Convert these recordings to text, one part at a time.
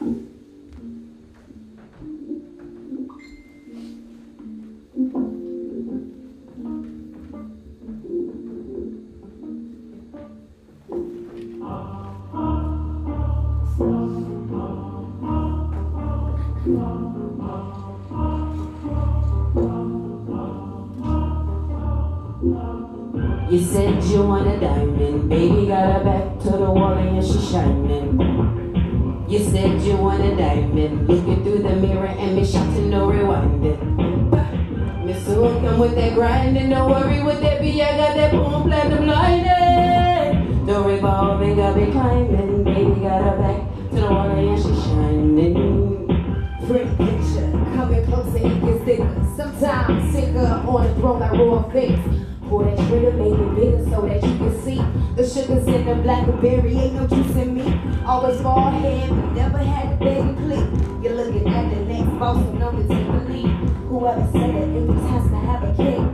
You said you want a diamond, baby got her back to the wall and she shining. You said you want a diamond, looking through the mirror and me shouting no rewinding. Miss Sue come with that grinding, don't worry what that be, I got that boom platinum lighting. The revolving got me climbing, baby got her back to the wall and she shining. Pretty picture, coming closer, it gets thicker. Sometimes sicker on the throne like raw face. Pour that trigger, make it bigger so that you can see the sugars in the blackberry, ain't no juice in me. Always fall head, but never had to beg and plead. You're looking at the next boss, so no one to believe. Whoever said that it was has to have a king.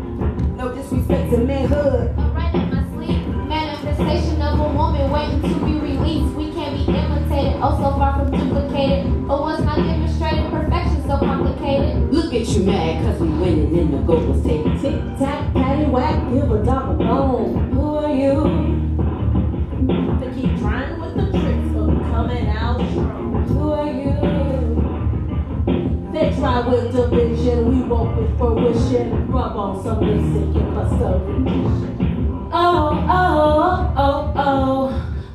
No disrespect to manhood. But right in my sleep, manifestation of a woman waiting to be released. We can't be imitated, oh so far from duplicated. But once my demonstrated perfection so complicated. Look at you mad cause we winning in the Golden State. Tick tack, patty whack, give a dog a bone. Who are you? To keep trying with the tricks for coming out strong. Who are you? They try with division, we walk with fruition. Rub on some lipstick and bust a rendition. Oh, oh, oh, oh,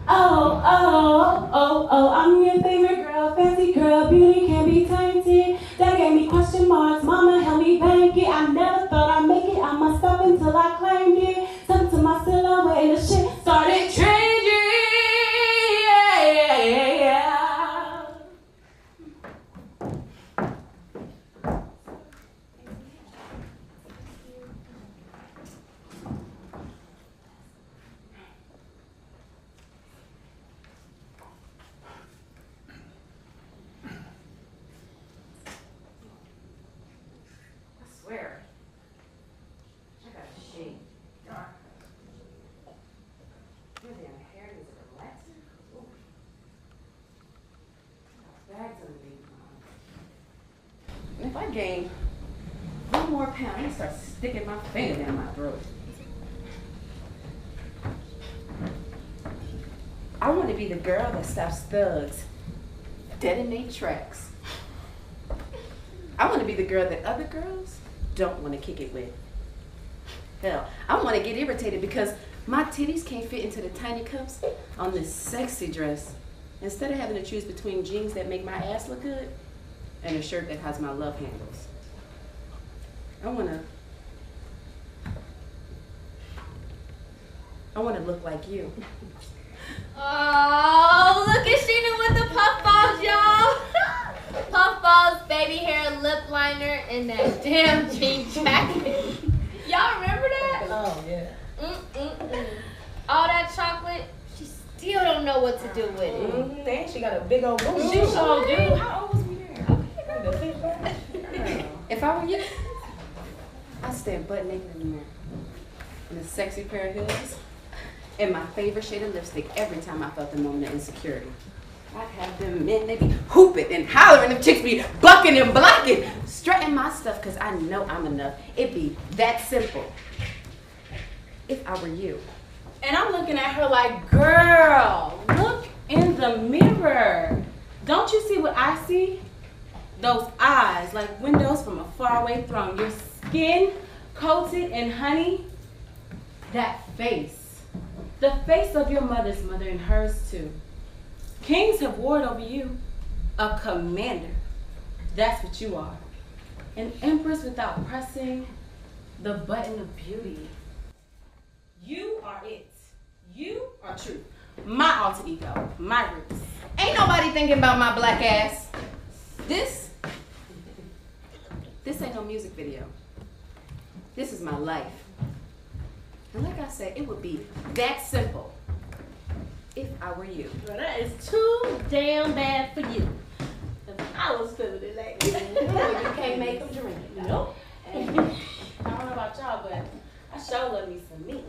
oh, oh, oh, oh, I'm your favorite girl, fancy girl, beauty can be tainted. That gave me question marks, mama help me bank it. I never thought I'd make it out myself until I claimed it. Something to my silhouette and the shit started changing. Yeah. Swear. I got a shame. Dark. Your damn hair is relaxing. Ooh. Bags on me. If I gain 1 more pound, I'm gonna start sticking my finger down my throat. I want to be the girl that stops thugs dead in their tracks. I want to be the girl that other girls don't want to kick it with. Hell, I want to get irritated because my titties can't fit into the tiny cups on this sexy dress. Instead of having to choose between jeans that make my ass look good and a shirt that has my love handles. I want to look like you. Oh, look at Sheena with the puff balls, y'all. Puff balls, baby hair, lip liner, and that damn jean jacket. Y'all remember that? Oh, yeah. All that chocolate, she still don't know what to do with it. Then she got a big old booty. She sure do. How old was we there? If I were you, I'd stand butt naked in the mirror in a sexy pair of heels and my favorite shade of lipstick every time I felt the moment of insecurity. I'd have them men, they be hooping and hollering, them chicks be bucking and blocking, strutting my stuff because I know I'm enough. It'd be that simple if I were you. And I'm looking at her like, girl, look in the mirror. Don't you see what I see? Those eyes like windows from a faraway throne. Your skin coated in honey. That face. The face of your mother's mother and hers too. Kings have warred over you. A commander. That's what you are. An empress without pressing the button of beauty. You are it. You are truth. My alter ego. My roots. Ain't nobody thinking about my black ass. This ain't no music video. This is my life. And like I said, it would be that simple if I were you. Well, that is too damn bad for you. If I was feeling it like that. You can't make them drink it. Nope. I don't know about y'all, but I sure love me some meat.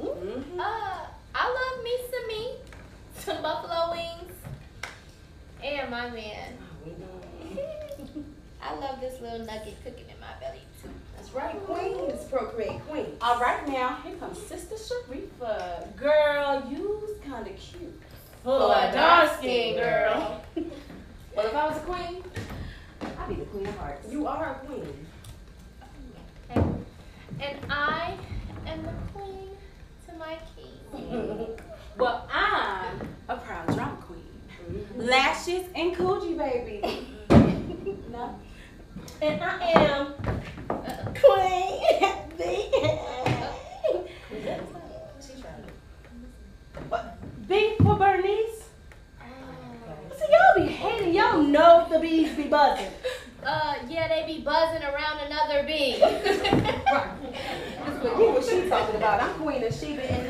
I love me some meat, some buffalo wings, and my man. I love this little nugget cooking in my belly too. That's right, queens procreate queens. All right, now here comes Sister Sharifa. Girl, you's kind of cute. For a dark skin girl. Well, if I was a queen, I'd be the queen of hearts. You are a queen. And I am the queen to my king. Well, I'm a proud drama queen. Lashes and coochie, baby. No. And I am queen. What? B for Bernice. See, y'all be hating. Y'all know the bees be buzzing. Yeah, they be buzzing around another bee. What she talking about? I'm queen of Sheba and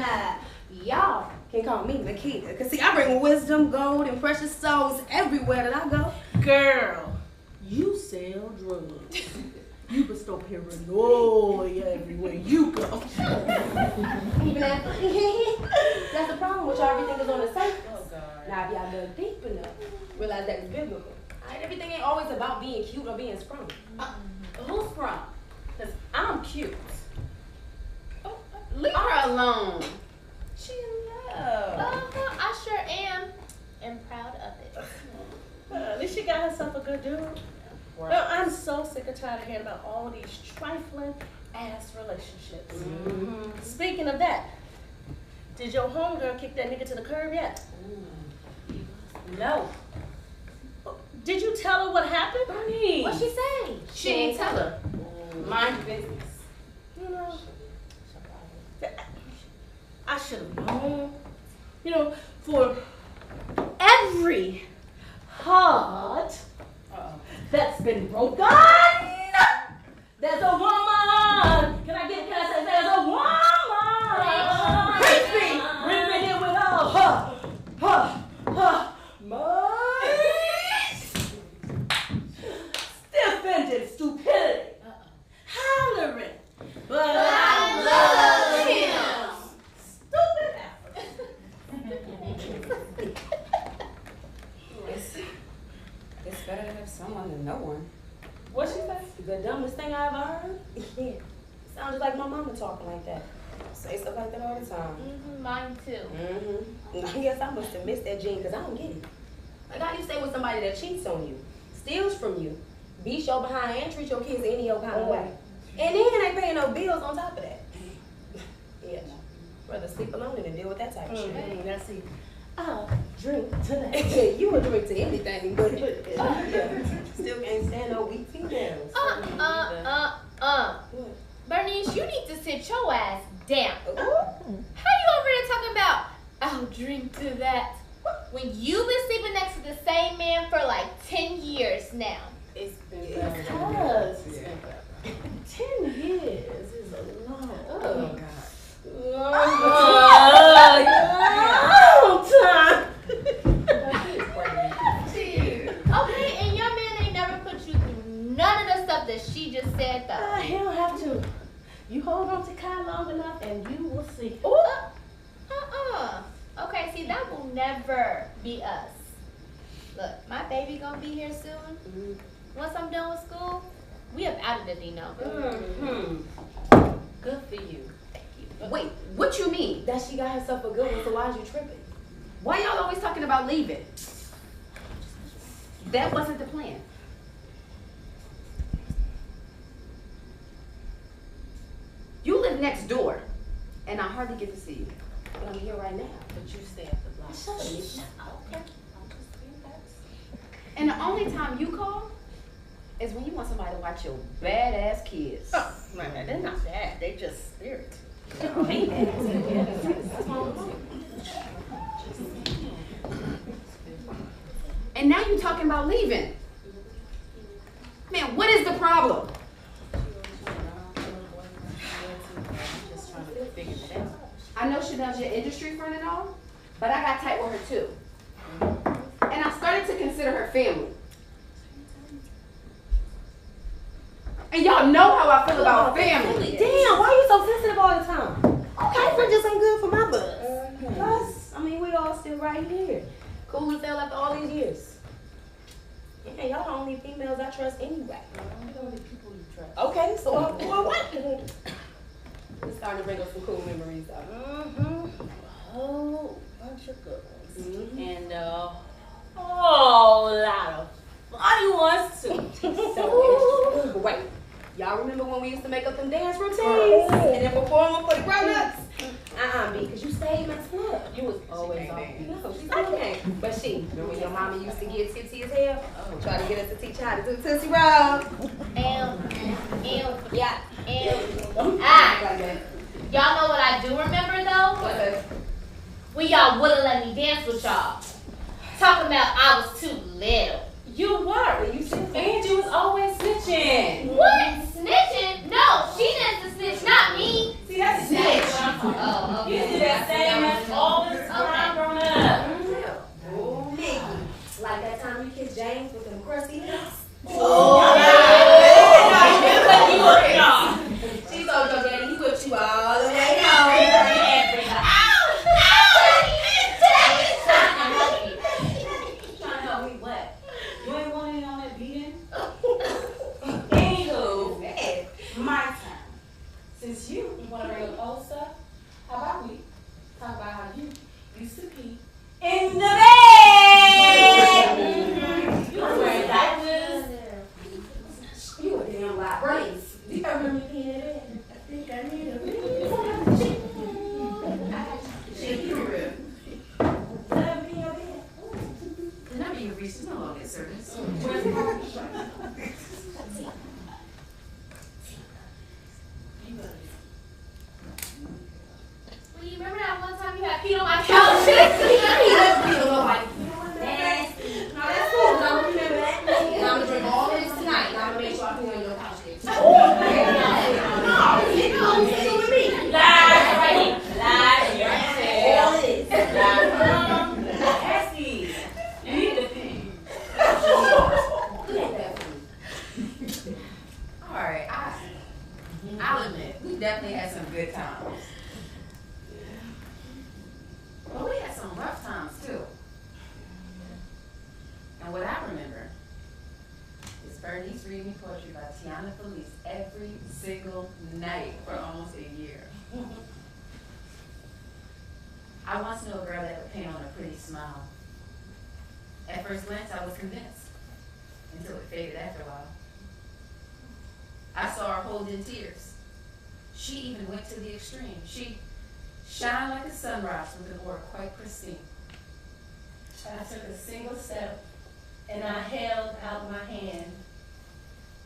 y'all can call me Makita. Cause see, I bring wisdom, gold, and precious souls everywhere that I go. Girl, you sell drugs. You bestow paranoia everywhere you go. Even after that's the problem with y'all. Everything is on the surface. Oh, God. Now, if y'all look deep enough, realize that it's biblical. Alright, everything ain't always about being cute or being sprung. Who's from? Because I'm cute. Leave her alone. She in love. I sure am. And proud of it. At least she got herself a good dude. Right. No, I'm so sick and tired of hearing about all these trifling ass relationships. Mm-hmm. Speaking of that, did your homegirl kick that nigga to the curb yet? No. Did you tell her what happened? Bernie. What'd she say? She ain't tell her. Mind your business. You know, I should have known. You know, for every heart that's been broken, there's a woman. Can I say there's a woman? Crispy, bring me here with all my stiff-ended stupidity, hollering, but I love him. Stupid It's better to have someone than no one. What she say? The dumbest thing I ever heard? Yeah. Sounds just like my mama talking like that. Say stuff like that all the time. Mine too. I guess I must have missed that gene because I don't get it. Like how you stay with somebody that cheats on you, steals from you, beats your behind, and treats your kids any old kind of way. And then ain't paying no bills on top of that. Yeah. Rather sleep alone than deal with that type of shit. Now see, I'll drink tonight. You would drink to anything, but still can't stand no weak females. Bernice, you need to sit your ass down. How you over there talking about, I'll drink to that, when you've been sleeping next to the same man for like 10 years now? It's been because 10 years is a long time. Okay, and your man ain't never put you through none of the stuff that she just said though. He don't have to. You hold on to Kai long enough and you will see. Okay, see, that will never be us. Look, my baby gonna be here soon. Once I'm done with school, we up out of the Dino. Good for you. Wait, what you mean? That she got herself a good one, so why is you tripping? Why y'all always talking about leaving? That wasn't the plan. You live next door, and I hardly get to see you. But I'm here right now. But you stay at the block. Shut up. Okay. And the only time you call is when you want somebody to watch your badass kids. Man, they're not bad. They just spirit. And now you talking about leaving. Man, what is the problem? Just trying to figure it out. I know Chanel's your industry friend and all, but I got tight with her too. And I started to consider her family. And y'all know how I feel about family. Damn, why are you so sensitive all the time? Okay, friend just ain't good for my buzz. Plus, I mean, we all still right here. Cool as hell after all these years. Yeah, y'all the only females I trust anyway. The only people you trust. Okay, so what? We're starting to bring up some cool memories though. A whole bunch of good ones. Mm-hmm. And a whole lot of funny ones too. So, but wait, y'all remember when we used to make up them dance routines and then perform them for the grown-ups? B, because you stayed messed up. You was always off. No, she's okay. But remember when your mama used to get tipsy as hell? Try to get us to teach her how to do Tootsie Roll. Yeah. Y'all know what I do remember though? When y'all wouldn't let me dance with y'all. Talking about I was too little. You were. And you was always snitching. What? Snitching? No, she didn't snitch, not me. See, that's snitch. Oh, You did that same mess all this time growing up. Oh, Nikki. Like that time you kissed James with them crusty lips? She told your daddy he whipped you all the way home. Trying to help me what? You ain't want any on that beating? Anywho, my turn. Since you want to bring up old stuff, how about we talk about how you used to pee in the bed? You was wearing diapers. You a damn lot brains. Do you ever remember peeing in the bed? I think I need a Shit, you real. Let him pee in your bed. The number you reached is no longer in service. Where's the car? Well, you remember that one time you had peed on my couch? He doesn't feel nobody. Nasty. No, that's cool. No, remember that. And I'm gonna drink all of this tonight. And I'm gonna make sure I pee on your couch. No, you with me. Lies. All of this. Nasty. You need to pee. Alright, I'll admit, we definitely had some good times. But we had some rough times too. And what I remember is Bernice reading me poetry by Phelice every single night for almost a year. I once knew a girl that would paint on a pretty smile. At first glance, I was convinced, until it faded after a while. I saw her hold in tears. She even went to the extreme. She shined like a sunrise with an aura quite pristine. I took a single step and I held out my hand.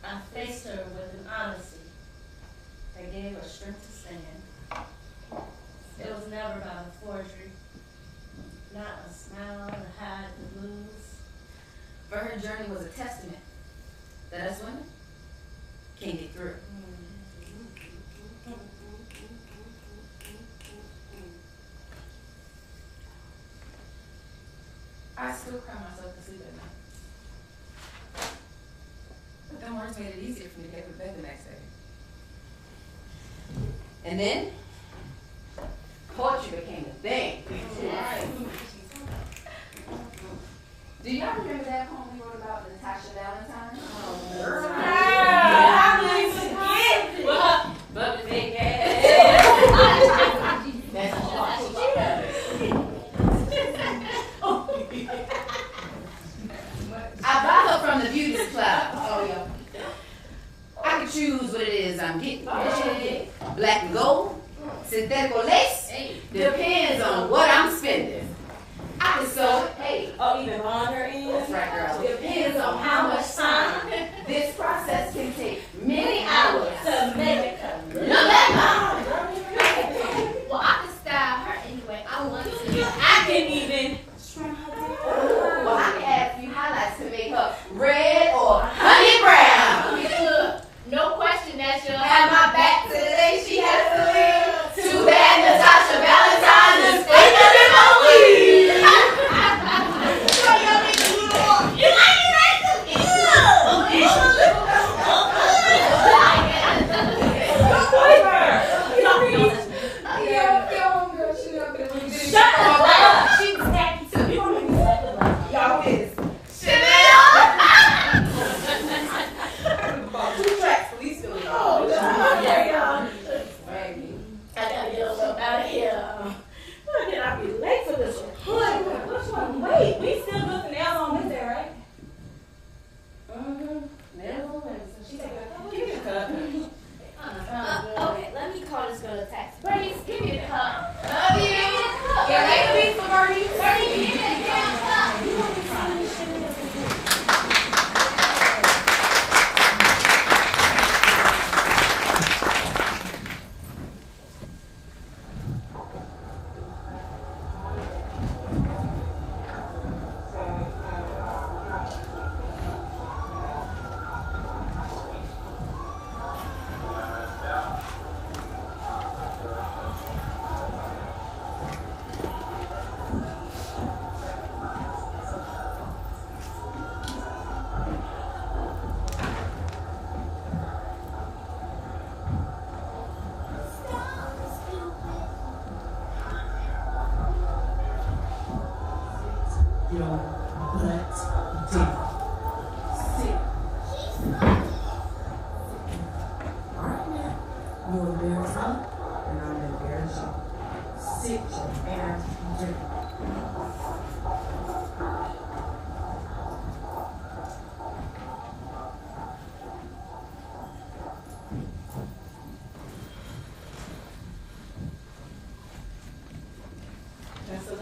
I faced her with an honesty that gave her strength to stand. It was never about a forgery, not a smile to hide the blues. For her journey was a testament that us women can get through. I still cry myself to sleep at night. But them words made it easier for me to get to bed the next day. And then, poetry became a thing. Do y'all remember that poem we wrote about Natasha Valentine? But the big I buy her from the beauty supply. Oh yeah. I can choose what it is I'm getting. Black and gold, synthetic or lace, depends on what I'm spending. I can sew it, hey. Oh, even on her end? That's right, girl. Depends on how much time. This process can take many hours to make it come. Look at mine. Well, I can style her anyway. I want to. I can even Well, I can add a few highlights to make her red or honey brown. Look, no question that's your. Have my back to the day she has to leave. Too bad Natasha Valentine is taking in my weed. You like it, right?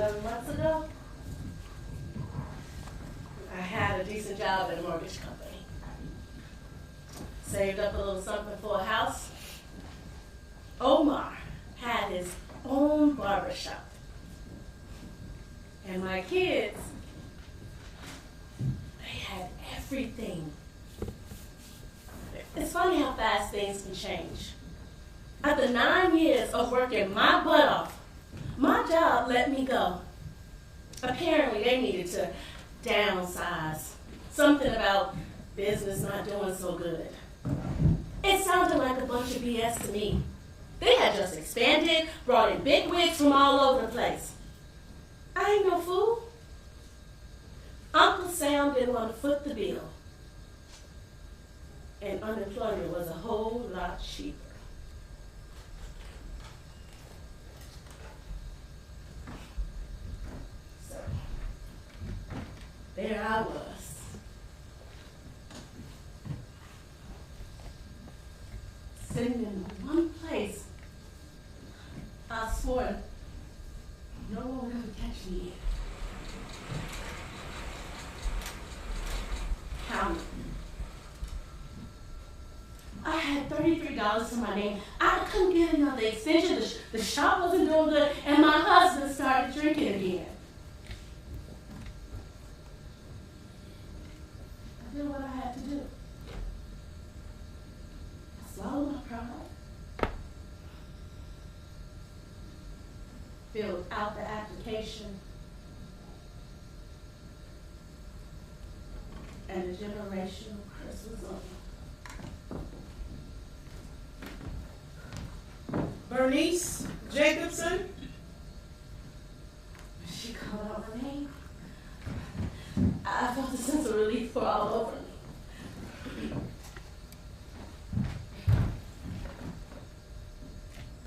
11 months ago, I had a decent job at a mortgage company. Saved up a little something for a house. Omar had his own barbershop. And my kids, they had everything. It's funny how fast things can change. After 9 years of working my butt off, my job let me go. Apparently they needed to downsize. Something about business not doing so good. It sounded like a bunch of BS to me. They had just expanded, brought in big wigs from all over the place. I ain't no fool. Uncle Sam didn't want to foot the bill. And unemployment was a whole lot cheaper. So, there I was. Sitting in one place. I swore no one would ever catch me. Counting. I had $33 to my name. I couldn't get another extension. The shop wasn't doing good, and my husband started drinking again. I did what I had to do. I swallowed my pride. Filled out the application. And the generational curse was over. Bernice Jacobson. She called out my name. I felt a sense of relief pour all over me.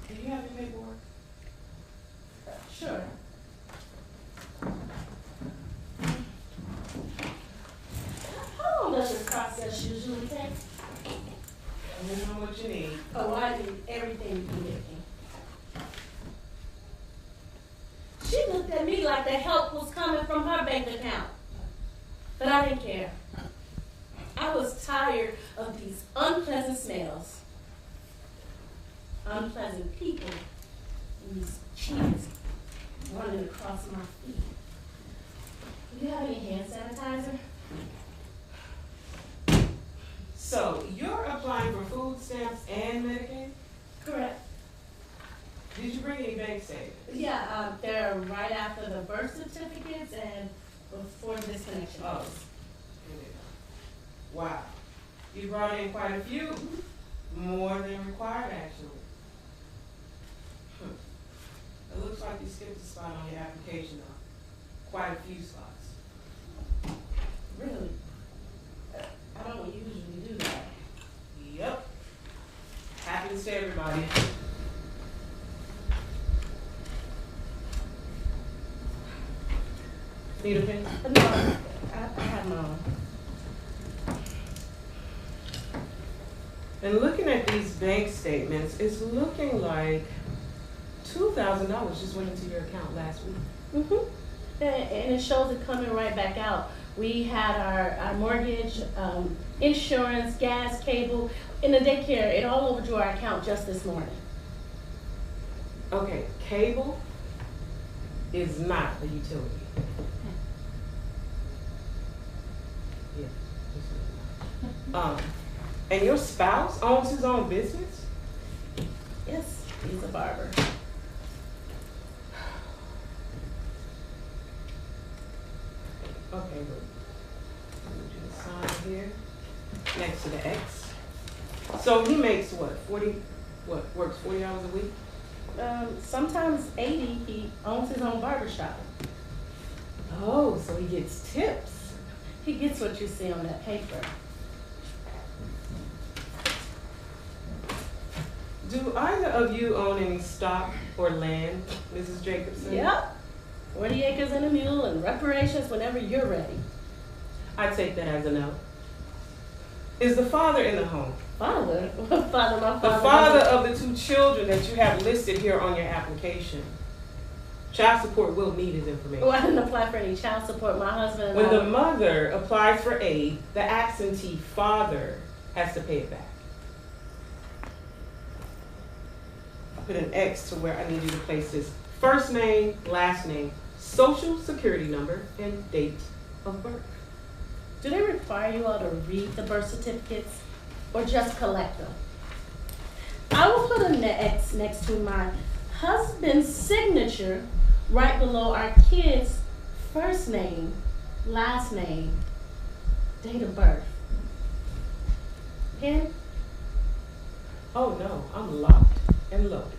Do you have your paperwork? Sure. How long does this process usually take? You know what you need. Oh, I need everything you can give me. She looked at me like the help was coming from her bank account. But I didn't care. I was tired of these unpleasant smells, unpleasant people, and these cheese running across my feet. Do you have any hand sanitizer? So, you're applying for food stamps and Medicaid? Correct. Did you bring any bank statements? Yeah, they're right after the birth certificates and before the disconnection. Oh. Wow. You brought in quite a few. More than required, actually. It looks like you skipped a spot on your application, though. Quite a few spots. Really? I don't usually do that. Yep. Happens to everybody. Need a pen? No, I have my own. And looking at these bank statements, it's looking like $2,000 just went into your account last week. Mm-hmm. And it shows it coming right back out. We had our mortgage, insurance, gas, cable, and the daycare. It all overdrew our account just this morning. Okay, cable is not a utility. Yeah. And your spouse owns his own business? Yes, he's a barber. Okay, good. I need you to sign here, next to the X. So he makes what, works 40 hours a week? Sometimes 80, he owns his own barbershop. Oh, so he gets tips. He gets what you see on that paper. Do either of you own any stock or land, Mrs. Jacobson? Yep. 40 acres and a mule and reparations whenever you're ready. I take that as a no. Is the father in the home? Father? What father? My father. The father of the two children that you have listed here on your application. Child support will need his information. Well, I didn't apply for any child support. My husband and When I... the mother applies for aid, the absentee father has to pay it back. Put an X to where I need you to place this first name, last name, social security number, and date of birth. Do they require you all to read the birth certificates or just collect them? I will put an X next to my husband's signature right below our kid's first name, last name, date of birth. Pen? Oh no, I'm locked and loaded.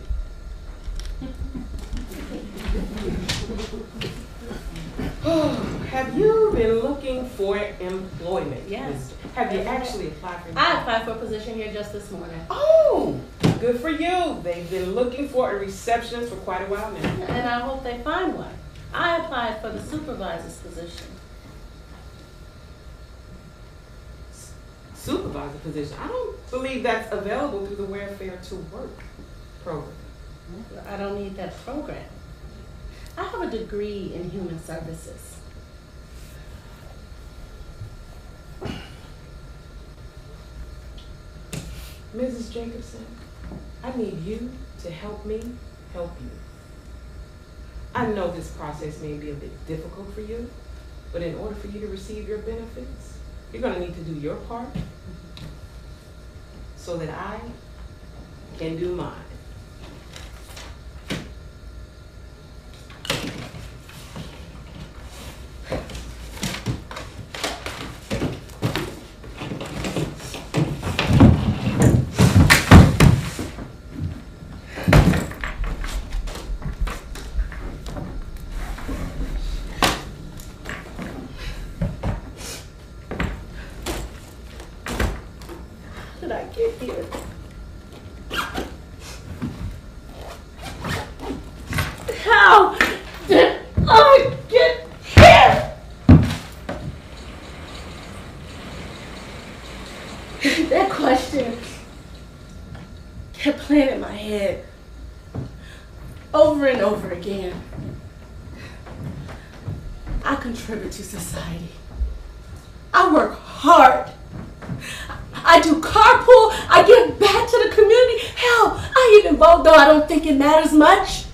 Have you been looking for employment? Yes. Have you actually applied for I applied for a position here just this morning. Oh, good for you. They've been looking for a receptionist for quite a while now. And I hope they find one. I applied for the supervisor's position. Supervisor position. I don't believe that's available through the Welfare to Work program. I don't need that program. I have a degree in human services. Mrs. Jacobson, I need you to help me help you. I know this process may be a bit difficult for you, but in order for you to receive your benefits, you're going to need to do your part so that I can do mine. Did I get here? How did I get here? That question kept playing in my head over and over again. I contribute to society. I work hard. I do carpool. I give back to the community. Hell, I even vote, though I don't think it matters much.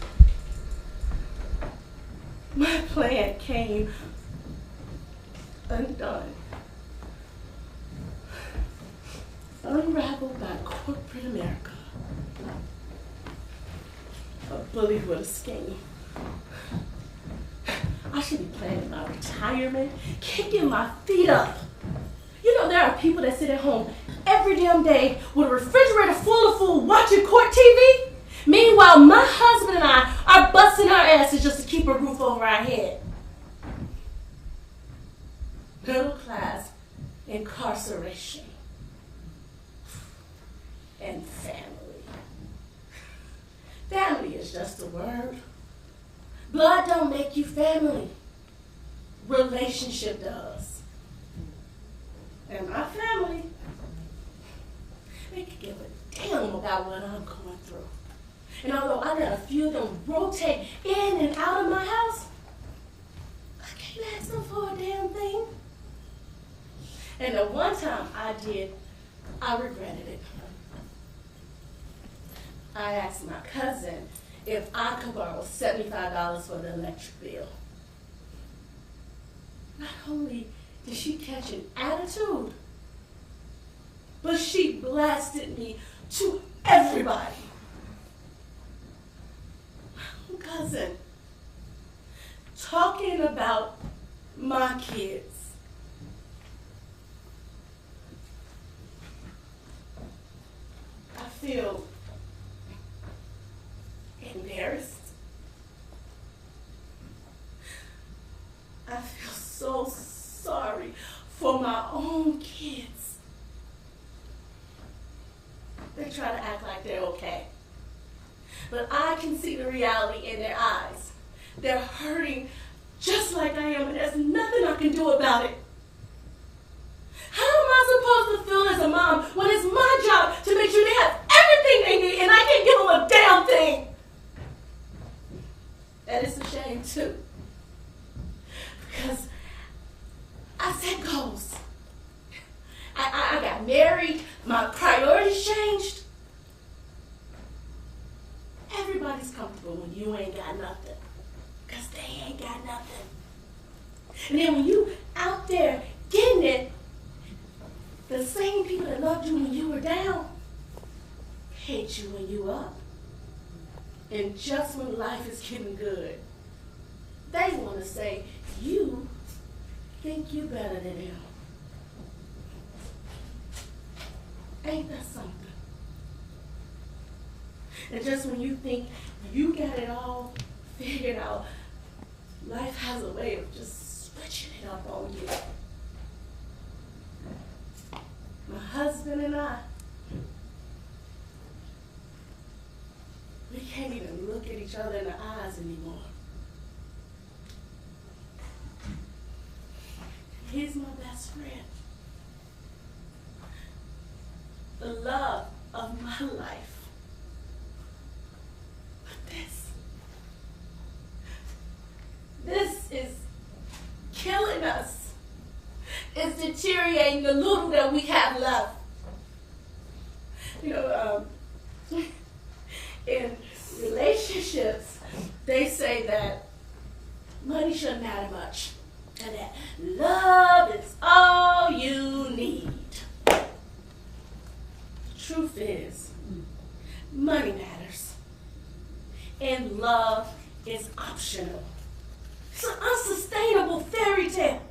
My plan came undone. Unraveled by corporate America. A bully with a scheme. I should be planning my retirement, kicking my feet up. You know, there are people that sit at home every damn day with a refrigerator full of food watching court TV. Meanwhile, my husband and I are busting our asses just to keep a roof over our head. Middle class incarceration. And family. Family is just a word. Blood don't make you family. Relationship does. And my family, they could give a damn about what I'm going through. And although I let a few of them rotate in and out of my house, I can't ask them for a damn thing. And the one time I did, I regretted it. I asked my cousin if I could borrow $75 for the electric bill. Not only did she catch an attitude, but she blasted me to everybody. My cousin, talking about my kids. I feel embarrassed. I feel so sorry for my own kids. They try to act like they're okay. But I can see the reality in their eyes. They're hurting just like I am, and there's nothing I can do about it. How am I supposed to feel as a mom when it's my job to make sure they have everything they need and I can't give them a damn thing? That is a shame. studying too. Because I set goals. I got married, my priorities changed. Everybody's comfortable when you ain't got nothing. Because they ain't got nothing. And then when you out there getting it, the same people that loved you when you were down hate you when you up. And just when life is getting good, they want to say, you think you better than him. Ain't that something? And just when you think you got it all figured out, life has a way of just switching it up on you. My husband and I, we can't even look at each other in the eyes anymore. He's my best friend. The love of my life. But this is killing us. It's deteriorating the little that we have left. You know, in relationships, they say that money shouldn't matter much, and that love is all you need. The truth is, money matters, and love is optional. It's an unsustainable fairy tale.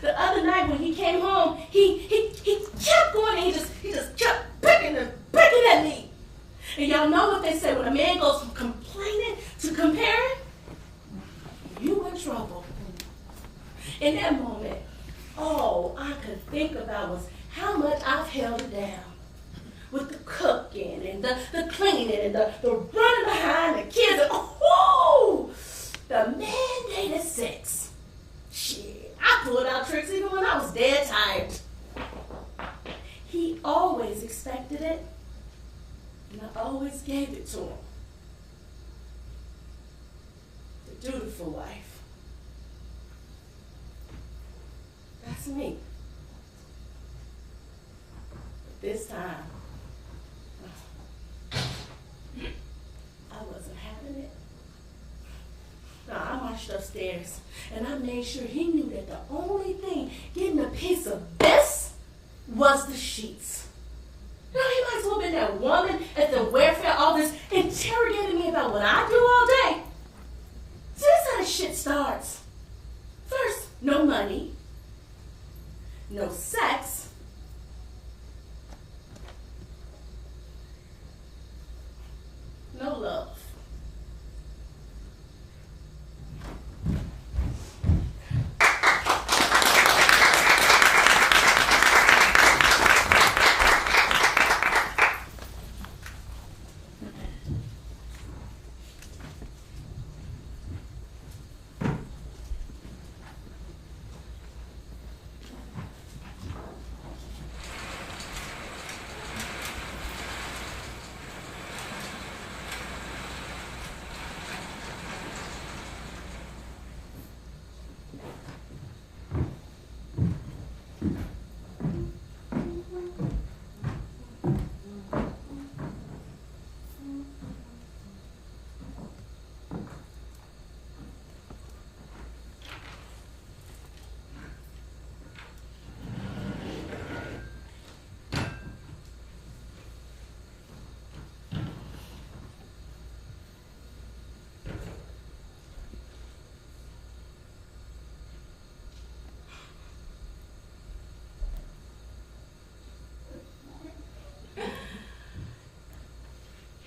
The other night when he came home, he kept going and he just kept picking at me. And y'all know what they say, when a man goes from complaining to comparing, you in trouble. In that moment, all I could think about was how much I've held it down. With the cooking and the cleaning and the running behind the kids. And, the mandated sex. Shit, I pulled out tricks even when I was dead tired. He always expected it, and I always gave it to him. The dutiful wife. That's me. But this time, I wasn't having it. No, I marched upstairs and I made sure he knew that the only thing getting a piece of this was the sheets. You know, he might as well have been that woman at the welfare office interrogating me about what I do all day. See, that's how this shit starts. First, no money, no sex, no love.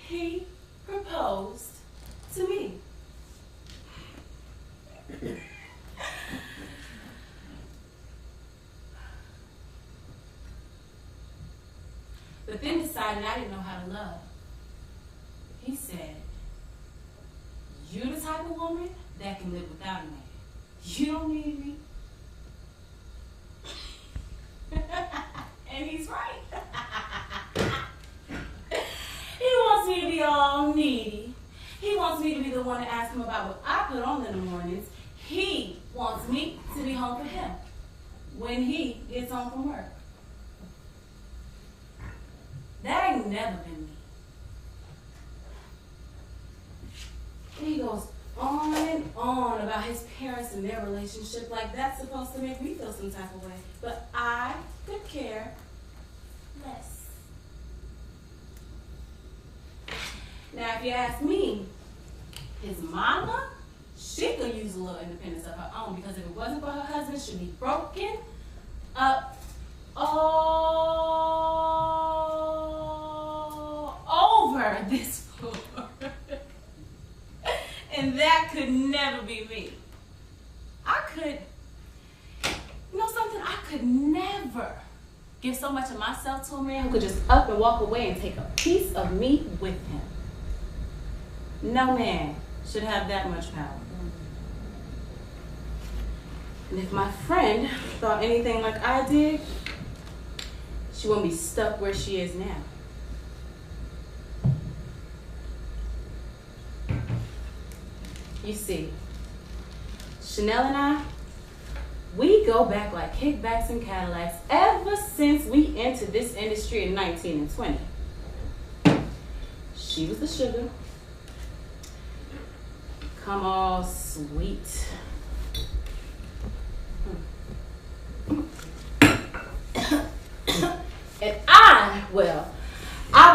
He proposed to me. But then decided I didn't know how to love. He said, "You're the type of woman that can live without a man. You don't need me." And he's right. He wants me to be all needy. He wants me to be the one to ask him about what I put on in the mornings, he wants me to be home for him when he gets home from work. That ain't never been me. And he goes on and on about his parents and their relationship like that's supposed to make me feel some type of way. But I could care less. Now, if you ask me, his mama, she could use a little independence of her own because if it wasn't for her husband, she'd be broken up all over this floor. And that could never be me. You know something? I could never give so much of myself to a man who could just up and walk away and take a piece of me with him. No man should have that much power. And if my friend thought anything like I did, she wouldn't be stuck where she is now. You see, Chanel and I, we go back like kickbacks and Cadillacs ever since we entered this industry in 19 and 20. She was the sugar. Come all sweet. And I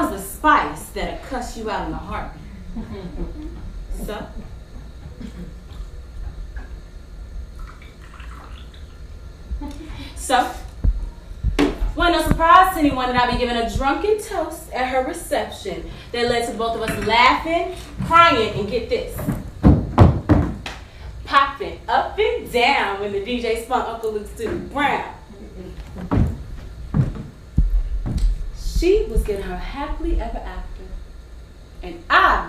was the spice that'd cuss you out in a heartbeat. So, wasn't no surprise to anyone that I'd be giving a drunken toast at her reception that led to both of us laughing, crying, and get this, popping up and down when the DJ spun Uncle Luke's to the ground. She was getting her happily ever after. And I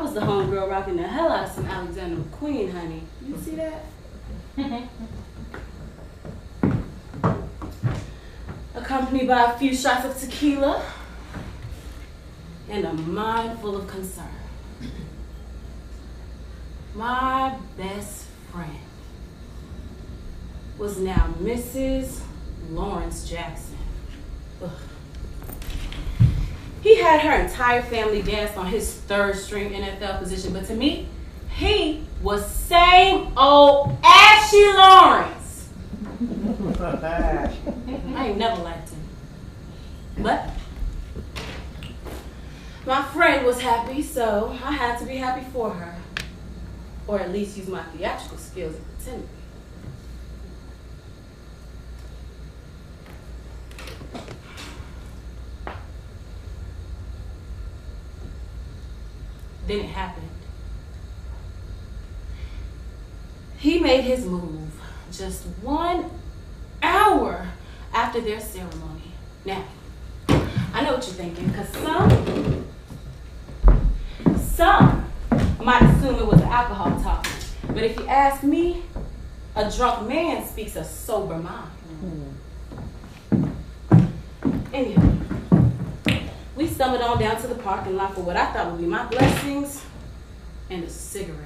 was the homegirl rocking the hell out of some Alexander McQueen, honey. You see that? Accompanied by a few shots of tequila and a mind full of concern. My best friend was now Mrs. Lawrence Jackson. Ugh. He had her entire family dance on his third string NFL position, but to me, he was same old Ashy Lawrence. I ain't never liked him. But my friend was happy, so I had to be happy for her. Or at least use my theatrical skills and pretend to be. Then it happened. He made his move just 1 hour after their ceremony. Now, I know what you're thinking, because some might assume it was an alcohol talk. But if you ask me, a drunk man speaks a sober mind. Anyway, we stumbled on down to the parking lot for what I thought would be my blessings and a cigarette.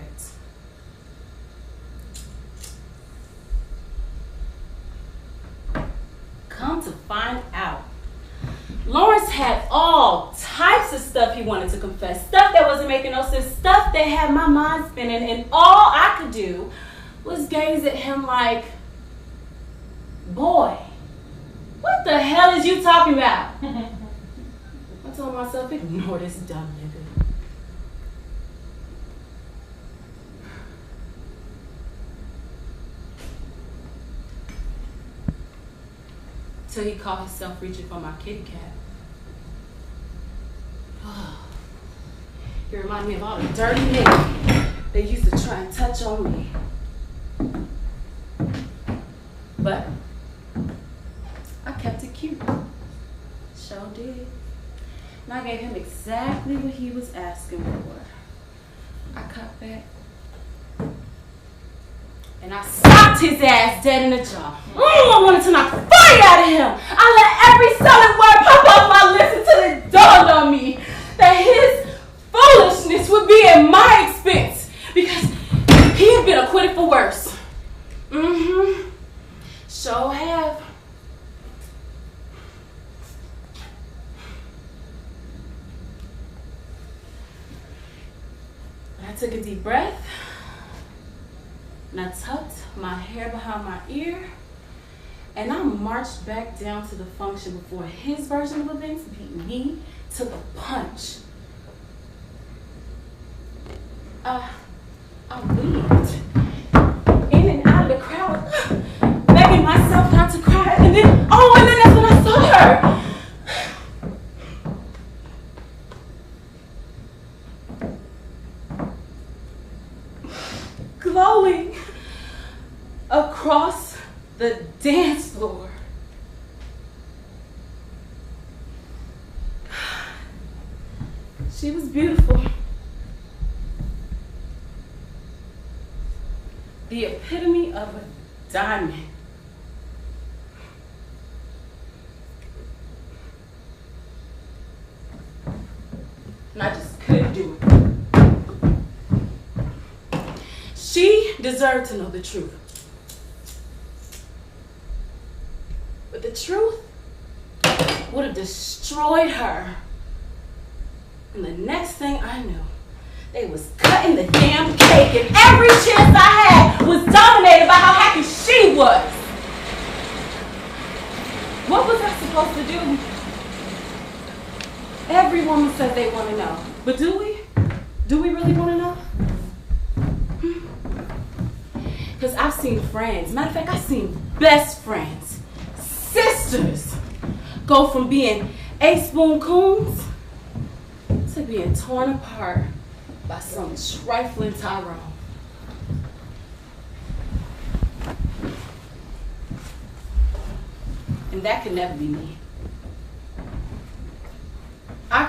Come to find out, Lawrence had all types of stuff he wanted to confess, stuff that wasn't making no sense, stuff that had my mind spinning, and all I could do was gaze at him like, boy, what the hell is you talking about? I told myself, ignore this dumb nigga. Till he caught himself reaching for my kitty cat. He reminded me of all the dirty niggas they used to try and touch on me. But I kept it cute. Sure did. And I gave him exactly what he was asking for. I cut back. And I socked his ass dead in the jaw. I wanted to knock fire out of him. I let every solid word pop off my lips until it dawned on me that his foolishness would be at my expense. Because have. I took a deep breath, and I tucked my hair behind my ear, and I marched back down to the function before his version of events beat me to the punch. I weaved in and out of the crowd, begging myself not to cry, and then that's when I saw her. Glowing across the dance floor. She was beautiful. The epitome of a diamond. And I just couldn't do it. She deserved to know the truth. But the truth would have destroyed her. And the next thing I knew, they was cutting the damn cake, and every chance I had was dominated by how happy she was. What was I supposed to do? Every woman says they want to know. But do we? Do we really want to know? Because I've seen friends, matter of fact, I've seen best friends, sisters, go from being eight-spoon coons to being torn apart by some trifling Tyrone. And that could never be me. I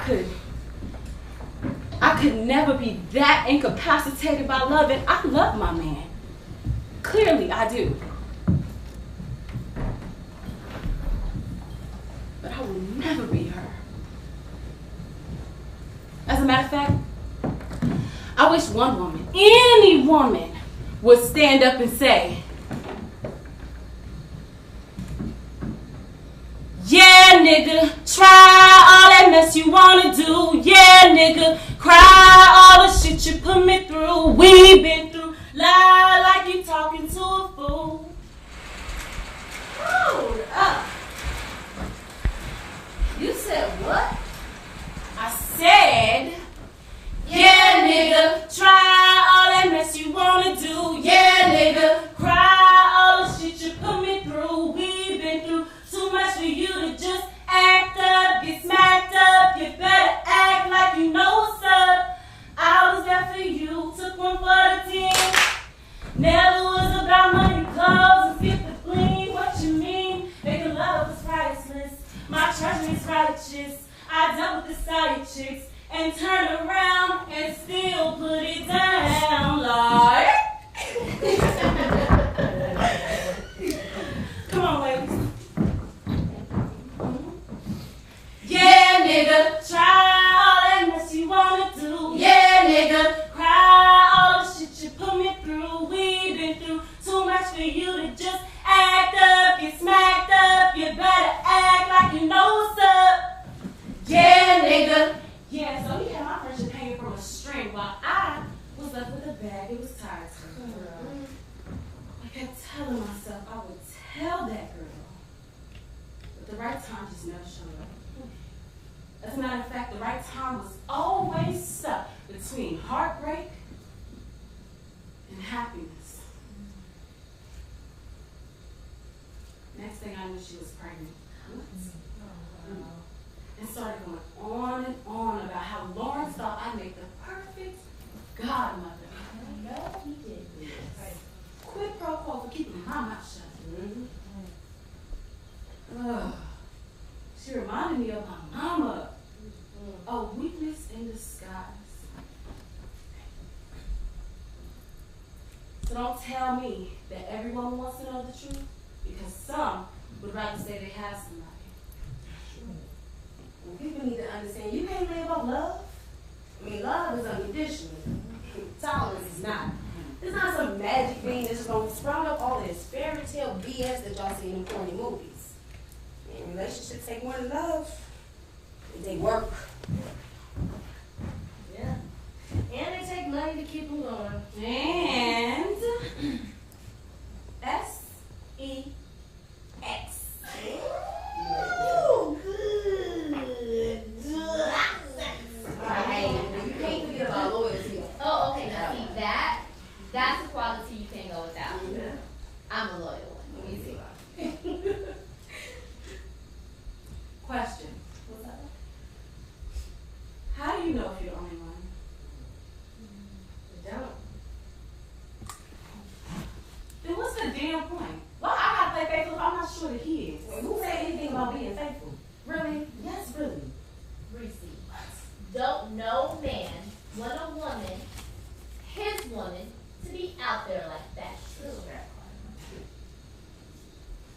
could never be that incapacitated by love, and I love my man. Clearly, I do. But I will never be her. As a matter of fact, I wish one woman, any woman, would stand up and say, yeah, nigga, try all that mess you wanna do. Yeah, nigga, cry all the shit you put me through. We been through, lie like you talking to a fool. Hold up. You said what? I said, yeah, nigga, try all that mess you wanna do. Yeah, nigga, cry all the shit you put me through. We been through too much for you to just act up, get smacked up. You better act like you know what's up. I was there for you, took one for the team. Never was about money, clothes, and get the bling. What you mean? Making love was priceless. My treasure is righteous. I dealt with the side chicks and turn around and still put it down, Lord. Come on, ladies. Yeah, nigga, try all that mess you wanna do. Yeah, nigga, cry all the shit you put me through. We been through too much for you to just act up, get smacked up. You better act like you know what's up. Yeah, nigga. Yeah, so he had my friendship hanging from a string while I was left with a bag it was tied to. I kept telling myself I would tell that girl, but the right time just never showed up. As a matter of fact, the right time was always stuck between heartbreak and happiness. Next thing I knew, she was pregnant. And started going on about how Lawrence thought I'd make the perfect godmother. No, he didn't. Quid pro quo for keeping my mouth shut. She reminded me of my mama. A weakness in disguise. So don't tell me that everyone wants to know the truth, because some would rather say they have somebody. Well, people need to understand you can't live off love. I mean, love is unconditional. Tolerance is not. It's not some magic thing that's just gonna sprout up all this fairy tale BS that y'all see in the corny movies. And relationships take more than love. They work. Yeah. And they take money to keep them going. And S-E-X. Ooh, good. Alright, you can't forget about loyalty. Oh, okay. Now see that's a quality you can't go without. I'm a loyal one. Let me see. Question. What's up? How do you know if you're the only one? You don't. Then what's the damn point? Well, I gotta play faithful if I'm not sure that he is. Who said anything about being faithful? Really? Yes, really. Receipt. Don't no man want a woman, his woman, to be out there like that. True.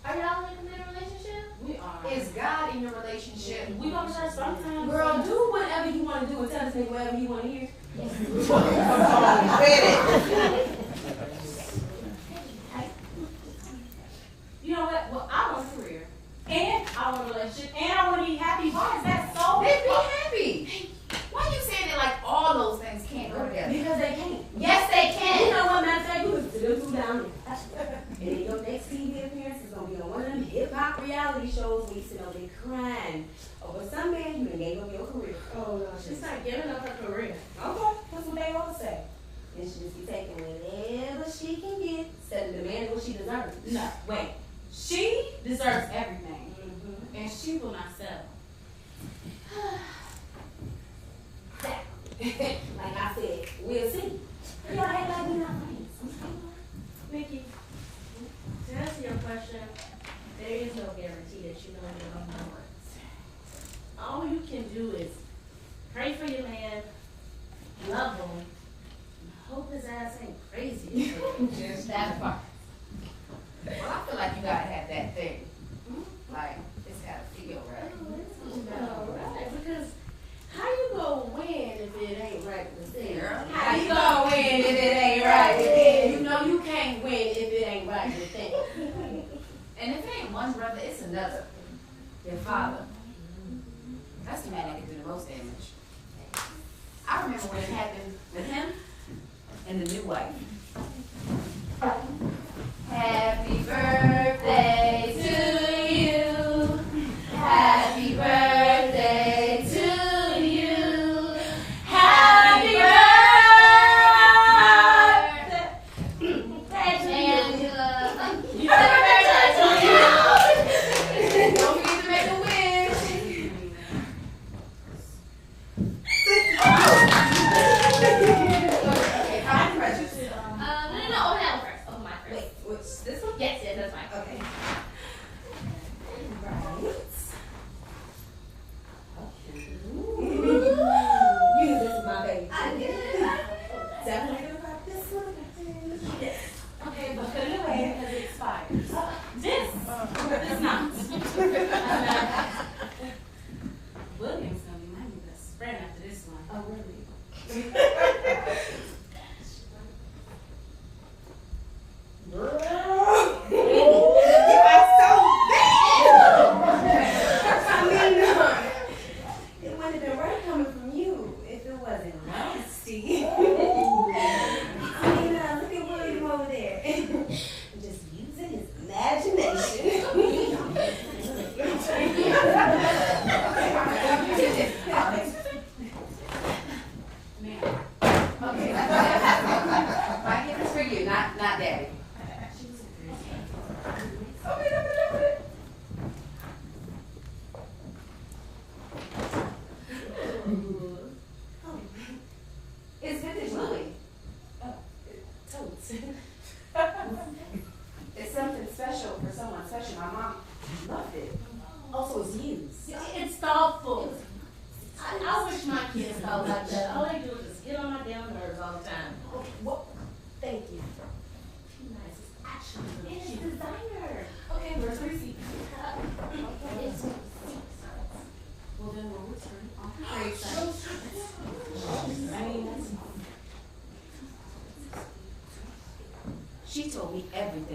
Are y'all in a committed relationship? We are. Is God in your relationship? We gonna church sometimes. Girl, do whatever you want to do and tell this nigga whatever you want to hear. You know what? Well, I want a career. And I want a relationship. And I want to be happy. Why is that so Then be happy. Why are you saying that like all those things can't go together? Because they can't. Yes, they You can. know what, matter of fact, you listen to them two down there. And then your next TV appearance is going to be on one of them hip-hop reality shows where you sit over there crying over some man you done gave up your career. Oh no, she's not giving up her career. Okay, that's what they all say. And she just be taking whatever she can get instead of demanding what she deserves. No, wait. She deserves everything. Mm-hmm. And she will not settle. Like I said, we'll see. You know, act like we're not friends. Mickey, to answer your question, there is no guarantee that you know your own words. All you can do is pray for your man, love him, and hope his ass ain't crazy. Just that part. Well, I feel like you gotta have that thing. Like, it's gotta feel right. Right, because how you gonna win if it ain't right with them? How you gonna win if it ain't right with them? You know you can't win if it ain't right with them. And if it ain't one brother, it's another. Your father. That's the man that can do the most damage. I remember when it happened with him and the new wife. Happy birthday to you. Happy birthday to you. Happy birthday, Angela. Happy birthday to you. Don't forget to make a wish. Okay, time precious. No, open that one first. Open mine first. Wait, what's this one? Yes, that's mine. Okay. You know this is my baby. I did. Definitely gonna pop this one. Yes. Okay, but put it away because it expires. This is not. William's gonna be my new best friend after this one. Oh, really? You are so bad. I mean, it wouldn't have been right coming from you if it wasn't nasty. I mean, look at William over there. Just using his imagination. Okay. My gift is for you, not daddy. It's vintage Louis. Totes. It's something special for someone special. My mom loved it. Also, it's used. It's thoughtful. I wish my kids thought like that. All they do is just get on my damn nerves all the time. What? Thank you. Too nice. It's actually really It's cute. designer. Okay, where's the receipt? It's Well, then we'll return on the trade side. I mean, that's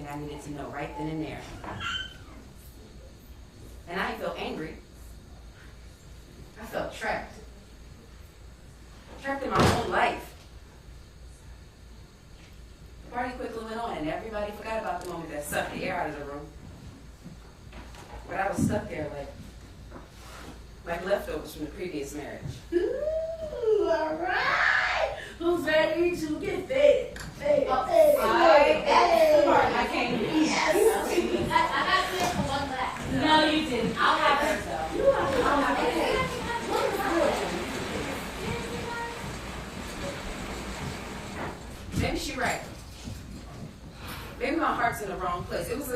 everything I needed to know right then and there. And I didn't feel angry. I felt trapped. Trapped in my own life. The party quickly went on and everybody forgot about the moment that sucked the air out of the room. But I was stuck there like leftovers from the previous marriage. Ooh, all right. Who's ready to get fed? Hey, I can't hear you. I got clear for one glass. No, you didn't. I'll have her though. Maybe she's right. Maybe my heart's in the wrong place. It was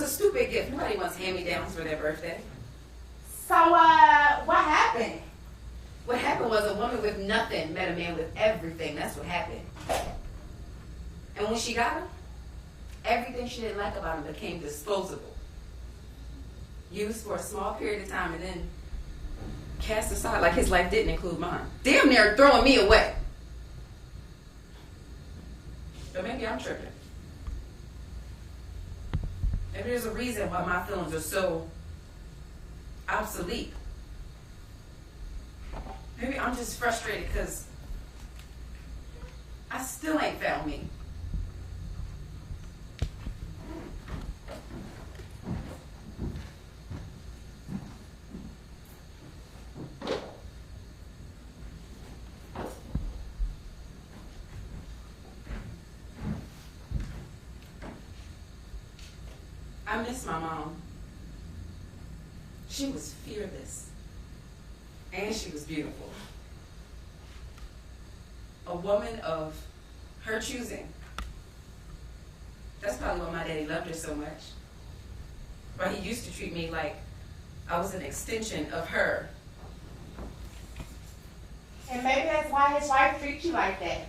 a stupid gift. Nobody wants hand-me-downs for their birthday. So, what happened? What happened was a woman with nothing met a man with everything. That's what happened. And when she got him, everything she didn't like about him became disposable. Used for a small period of time and then cast aside like his life didn't include mine. Damn near throwing me away. But maybe I'm tripping. Maybe there's a reason why my feelings are so obsolete. Maybe I'm just frustrated because I still ain't found me. I miss my mom. She was fearless. And she was beautiful. A woman of her choosing. That's probably why my daddy loved her so much. But he used to treat me like I was an extension of her. And maybe that's why his wife treats you like that.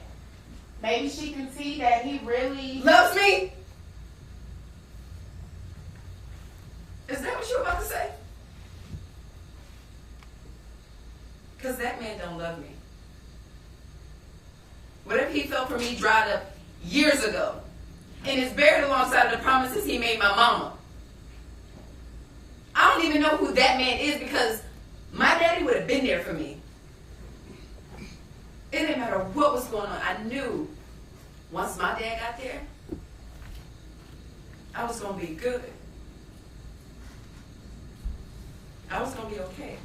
Maybe she can see that he really Loves me? Is that what you were about to say? Because that man don't love me. Whatever he felt for me dried up years ago and is buried alongside of the promises he made my mama. I don't even know who that man is because my daddy would have been there for me. It didn't matter what was going on. I knew once my dad got there, I was going to be good. I was going to be okay.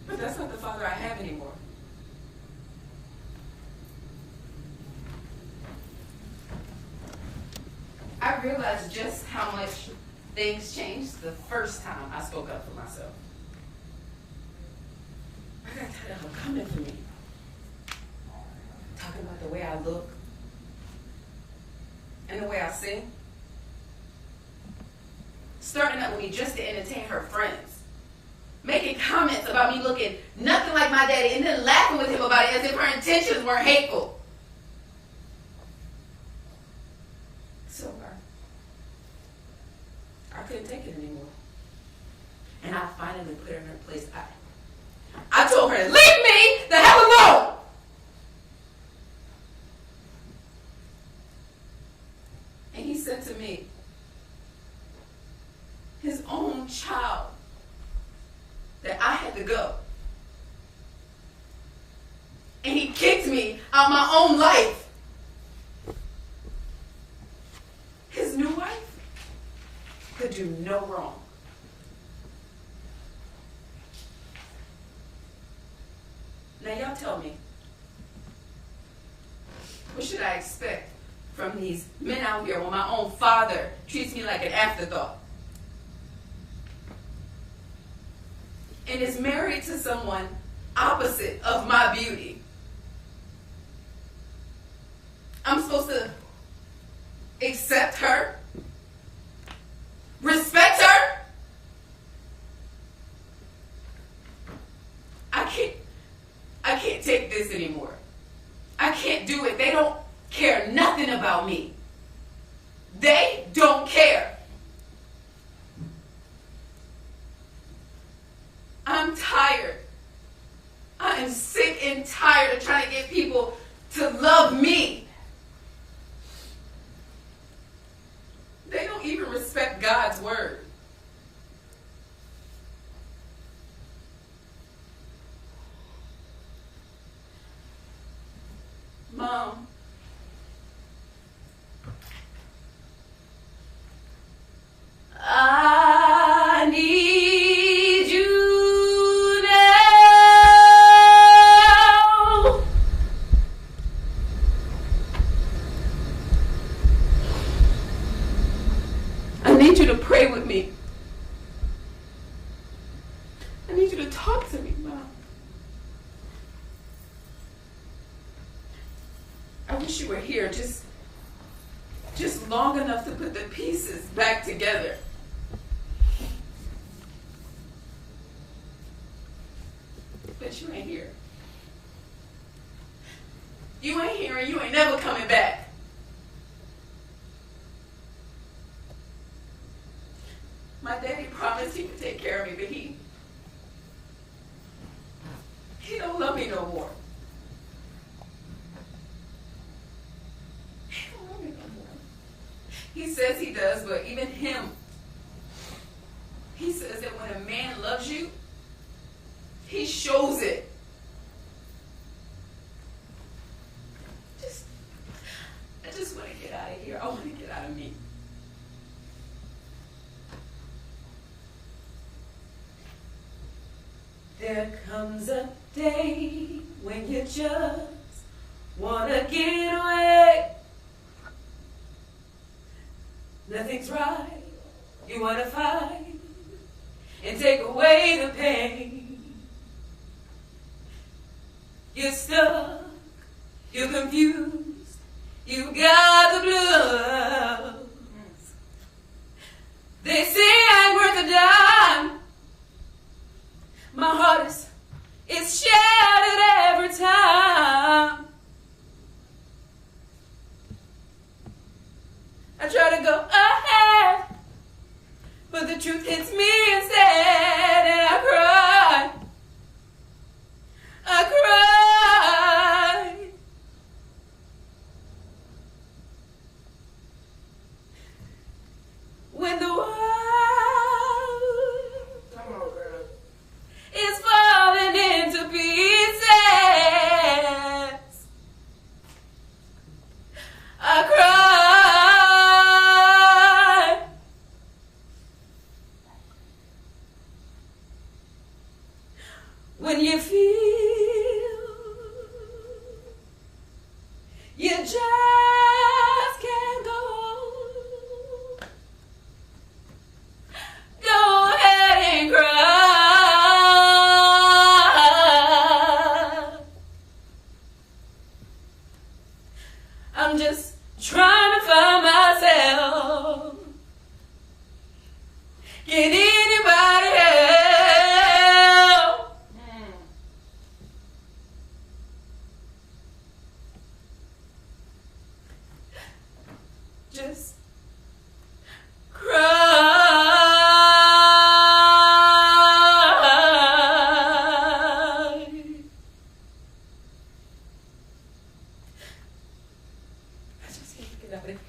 But that's not the father I have anymore. I realized just how much things changed the first time I spoke up for myself. I got tired of him coming for me. Talking about the way I look and the way I sing. Starting up with me just to entertain her friends. Making comments about me looking nothing like my daddy and then laughing with him about it as if her intentions were hateful. So I couldn't take it anymore. And I finally put her in her place. I told her to leave me the hell alone. And he said to me, his own child, that I had to go. And he kicked me out of my own life. His new wife could do no wrong. Now y'all tell me, what should I expect from these men out here when my own father treats me like an afterthought? And is married to someone opposite of my beauty. I'm supposed to accept her? Respect her? I can't take this anymore. I can't do it. They don't care nothing about me. They don't care. I'm tired. I am sick and tired of trying to get people to love me. respect God's word. Mom, I need you now. I need you to pray with me. I need you to talk to me, Mom. I wish you were here just long enough to put the pieces back together. But you ain't here. You ain't here and you ain't never coming back. My daddy promised he would take care of me, but he don't love me no more. He don't love me no more. He says he does, but even him, he says that when a man loves you, he shows it. I just want to get out of here. I want to get out of me. There comes a day when you just want to get away. Nothing's right. You want to fight and take away the pain. You're stuck. You're confused. You got the blues. They say I'm worth a dime. My heart is shattered every time. I try to go ahead, but the truth hits me instead, and I cry. I cry. When the world is falling into pieces, I cry. When you feel you just can't go on, go ahead and cry. I'm just trying to find myself. Can anybody help? Just cry. I just need to get out of here.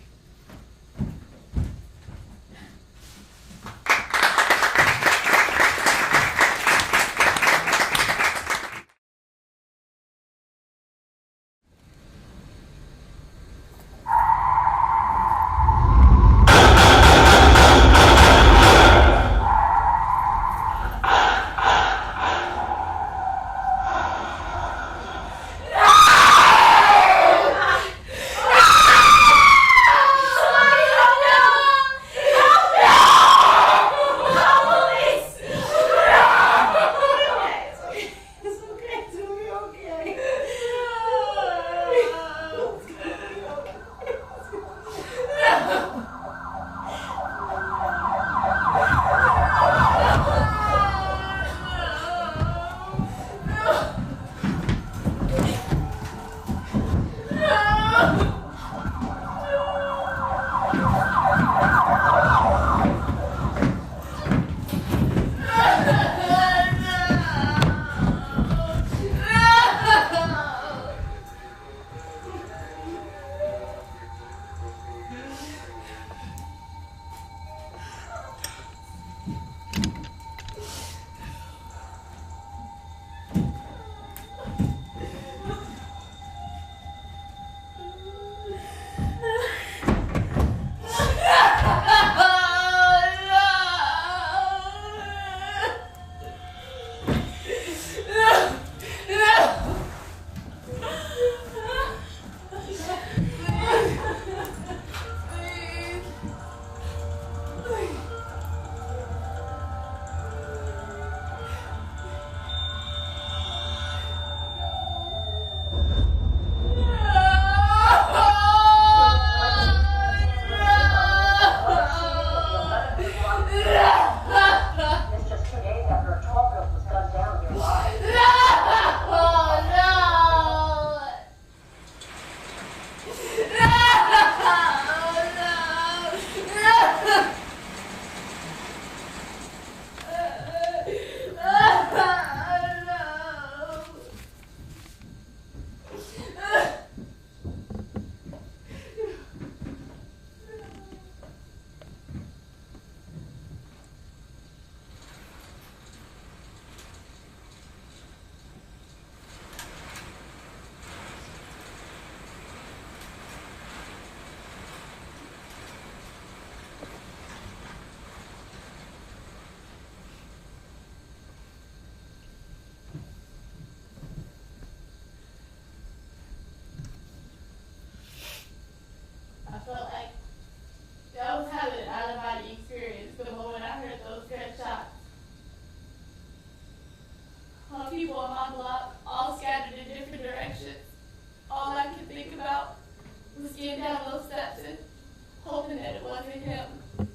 him. It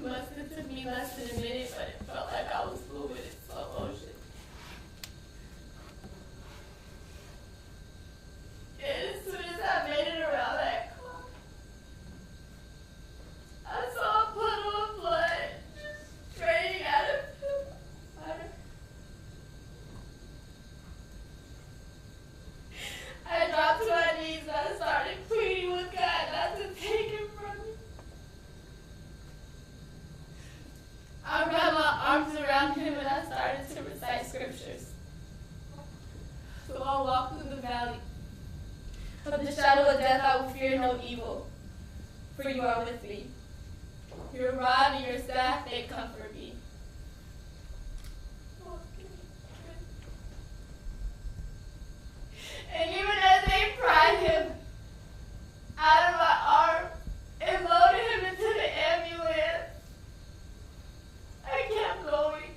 must have took me less than a minute, but it felt like I was moving in slow motion. And as soon as I made it around that corner, I saw a puddle of blood just draining out of him. I dropped to my knees and I started pleading with God not to take him from me. I wrapped my arms around him and I started to recite scriptures. So I walked through the valley of the shadow of death, I will fear no evil, for you are with me. Your rod and your staff, they comfort me. And even as they pried him out of my arm and loaded him into the ambulance, I kept going.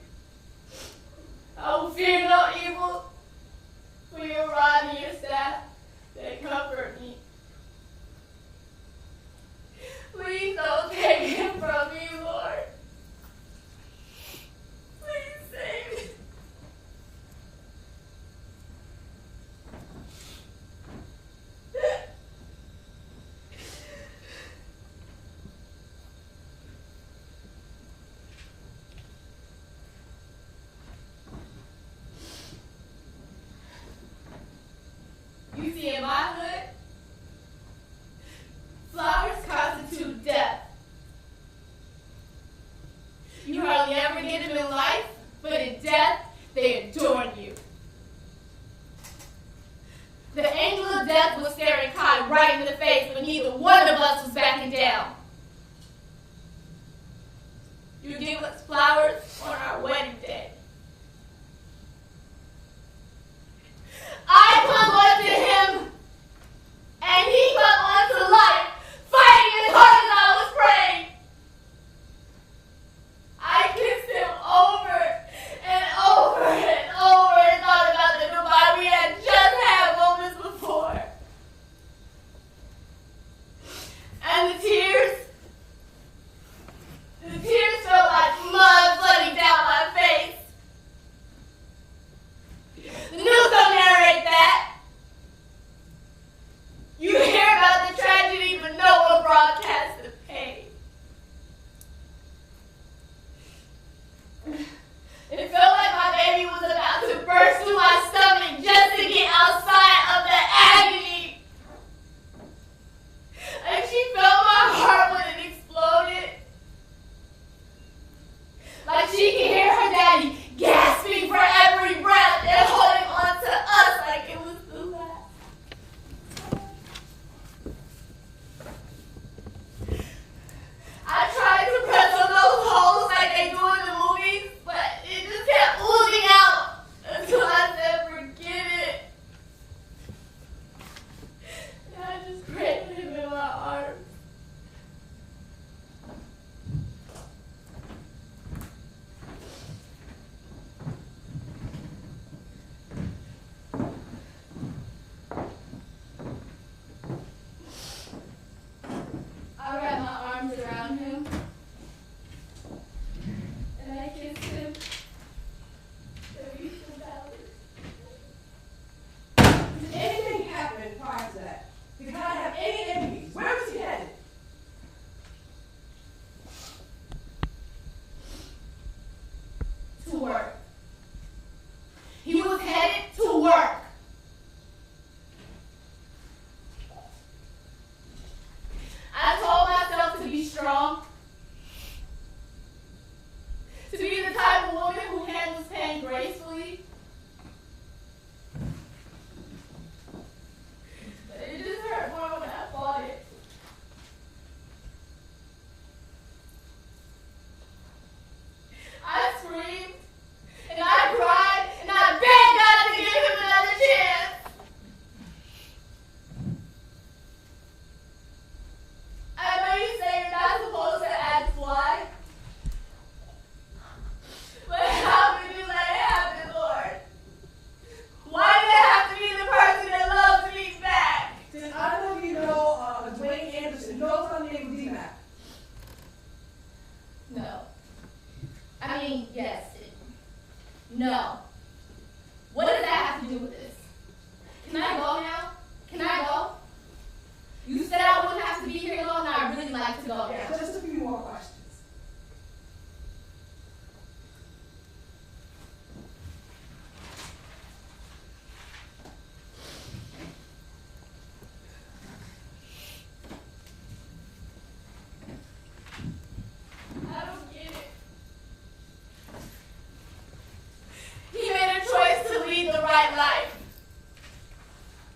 I will fear no evil, for your rod and your staff, they comfort me. Please don't take him from me, Lord. Please save me. You see, in my hood, flowers constitute death. You hardly ever get them in life, but in death, they adorn you. The angel of death was staring Kai right in the face, but neither one of us was backing down. You give us flowers on our wedding day. I clung on to him, and he clung on to life, fighting as hard as I was praying. I kissed him over and over and over and thought about the goodbye we had just had moments before. Yes. No. What does that have to do with this? Can I go now? Can I go? You said I wouldn't have to be here long, and I really like to go now. Yeah, just a few more questions. I don't get it. He made a choice to lead the right life.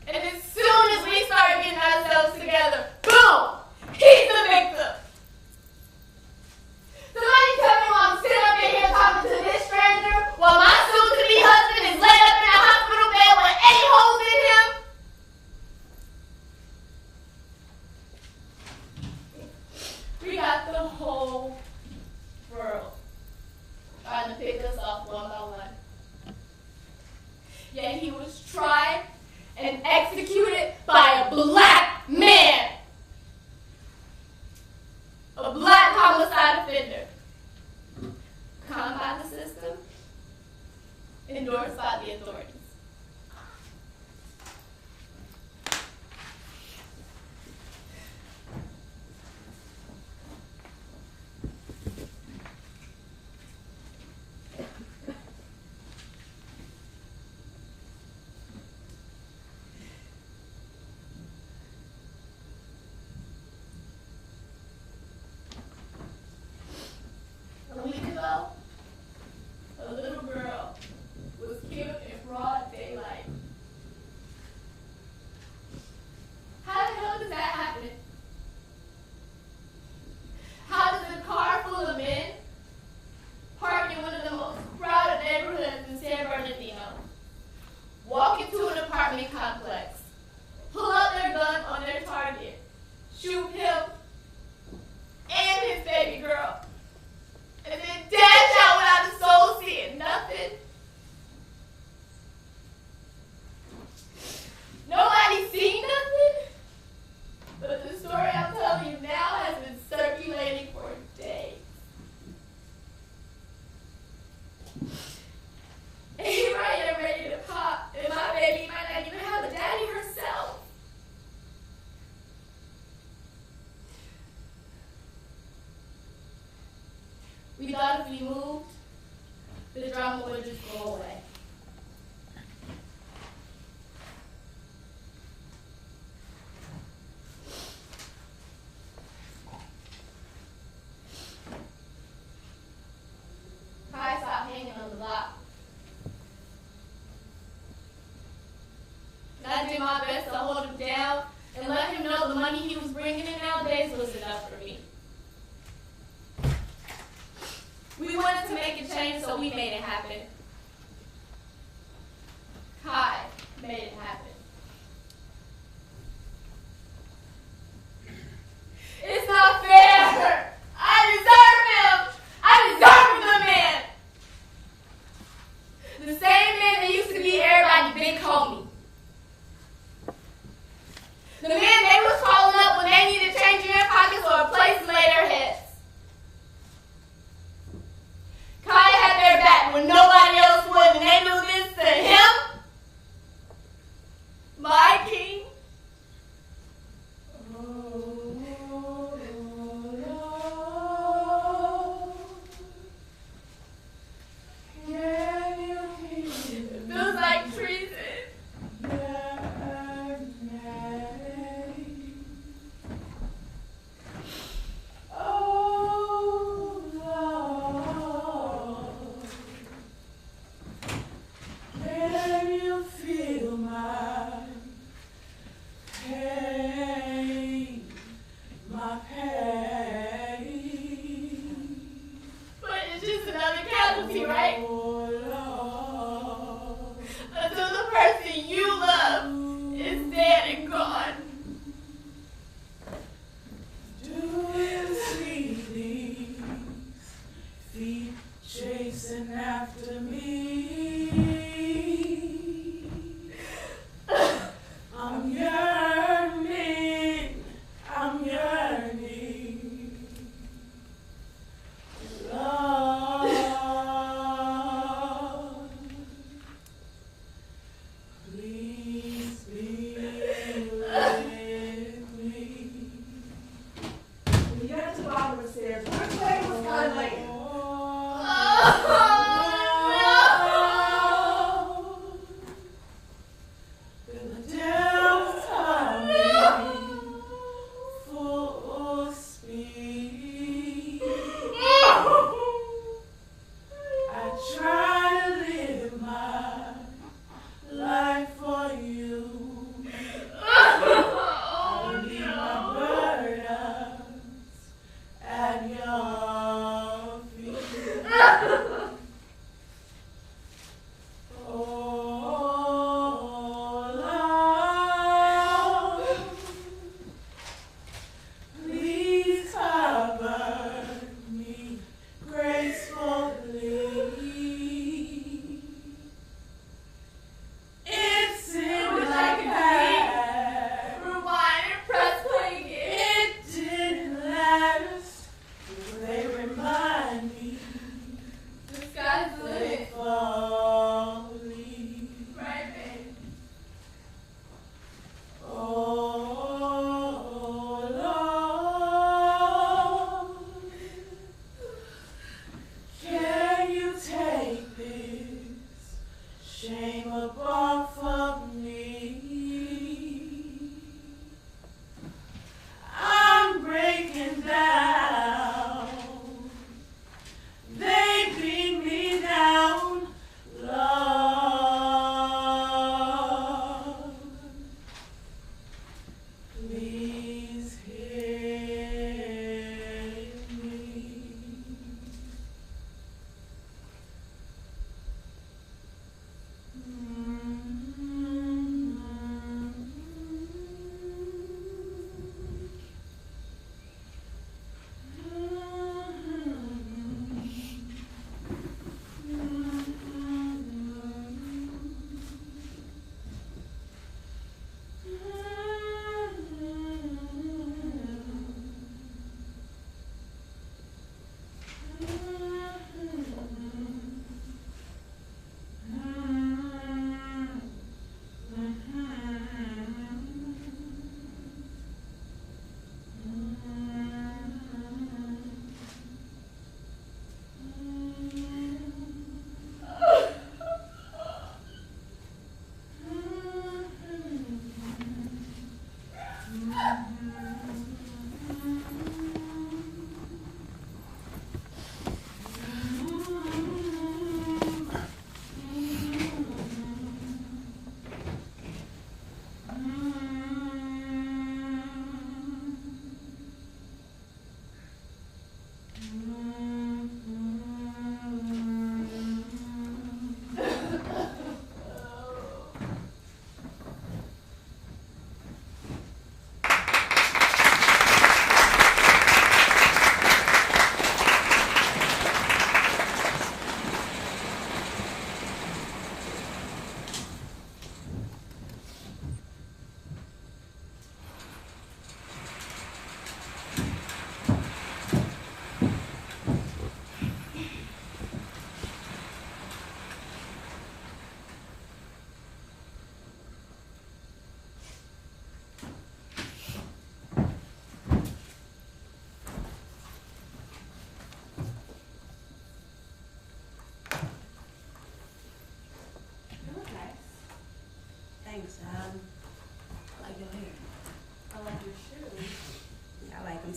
And as soon as we start getting ourselves together, boom! He's the victim. Somebody tell me why I'm sitting up in here talking to this stranger while my soon-to-be husband is laid up in a hospital bed with 8 holes in him? We got the whole world trying to pick us off one by one. Yet he was tried and executed by a black man. A black homicide offender. Conned by the system, endorsed by the authorities. A week ago, a little girl was killed in broad daylight. How the hell does that happen? How does a car full of men park in one of the most crowded neighborhoods in San Bernardino, walk into an apartment complex, pull out their gun on their target, shoot him and his baby girl, and then dash out without a soul seeing nothing? Nobody's seen nothing? But the story I'm telling you now has been circulating for days. And he right here ready to pop, and my baby might not even have a daddy herself. We thought if we moved, the drama would just go away. I stopped hanging on the block. And I did my best to hold him down and let him know the money he was bringing in nowadays was enough for me. We wanted to make a change, so we made it happen. Kai made it happen. It's not fair! I deserve him! I deserve the man! The same man that used to be everybody's big homie. The man they was calling up when they needed change in their pockets or a place to lay their heads. Kai had their back when nobody else would, and they knew this to him.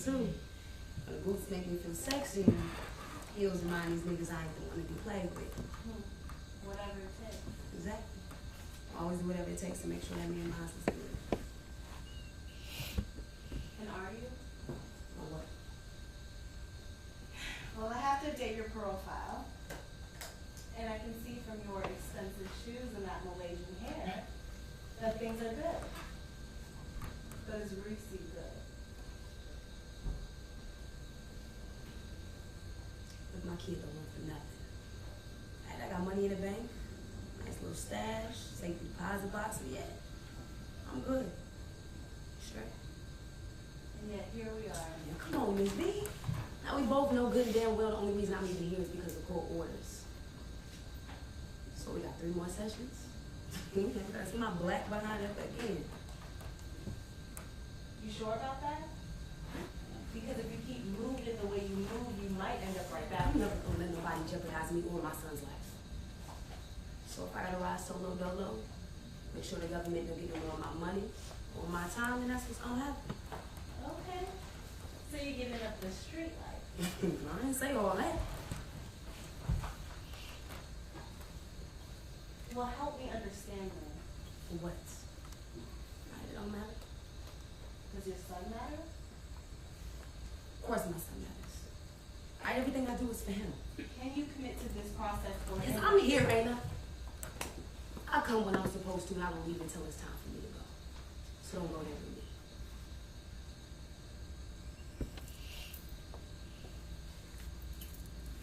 too. The boots make me feel sexy, and heels remind these niggas I ain't the one to be played with. Whatever it takes. Exactly. Always do whatever it takes to make sure that me and my husband's good. And are you? Or what? Well, I have to update your profile. And I can see from your expensive shoes and that Malaysian hair that things are good. But is Reese good? Look, my kid don't want for nothing. I got money in the bank, nice little stash, safe deposit box, so yeah, I'm good. Straight. And yet here we are. Yeah, come on, Miss B. Now we both know good and damn well the only reason I'm even here is because of court orders. So we got 3 more sessions. That's my black behind up again. You sure about that? Because if you keep moving the way you move, you might end up right back. I'm never gonna let nobody jeopardize me or my son's life. So if I gotta ride solo dolo, make sure the government don't get no more of my money or my time, then that's what's gonna happen. Okay. So you're giving up the street life. I didn't say all that. Well, help me understand then. What? It don't matter. Does your son matter? Of course my son matters. Everything I do is for him. Can you commit to this process for Yes, him? I'm here, ain't I? I come when I'm supposed to, and I don't leave until it's time for me to go. So don't go there with me.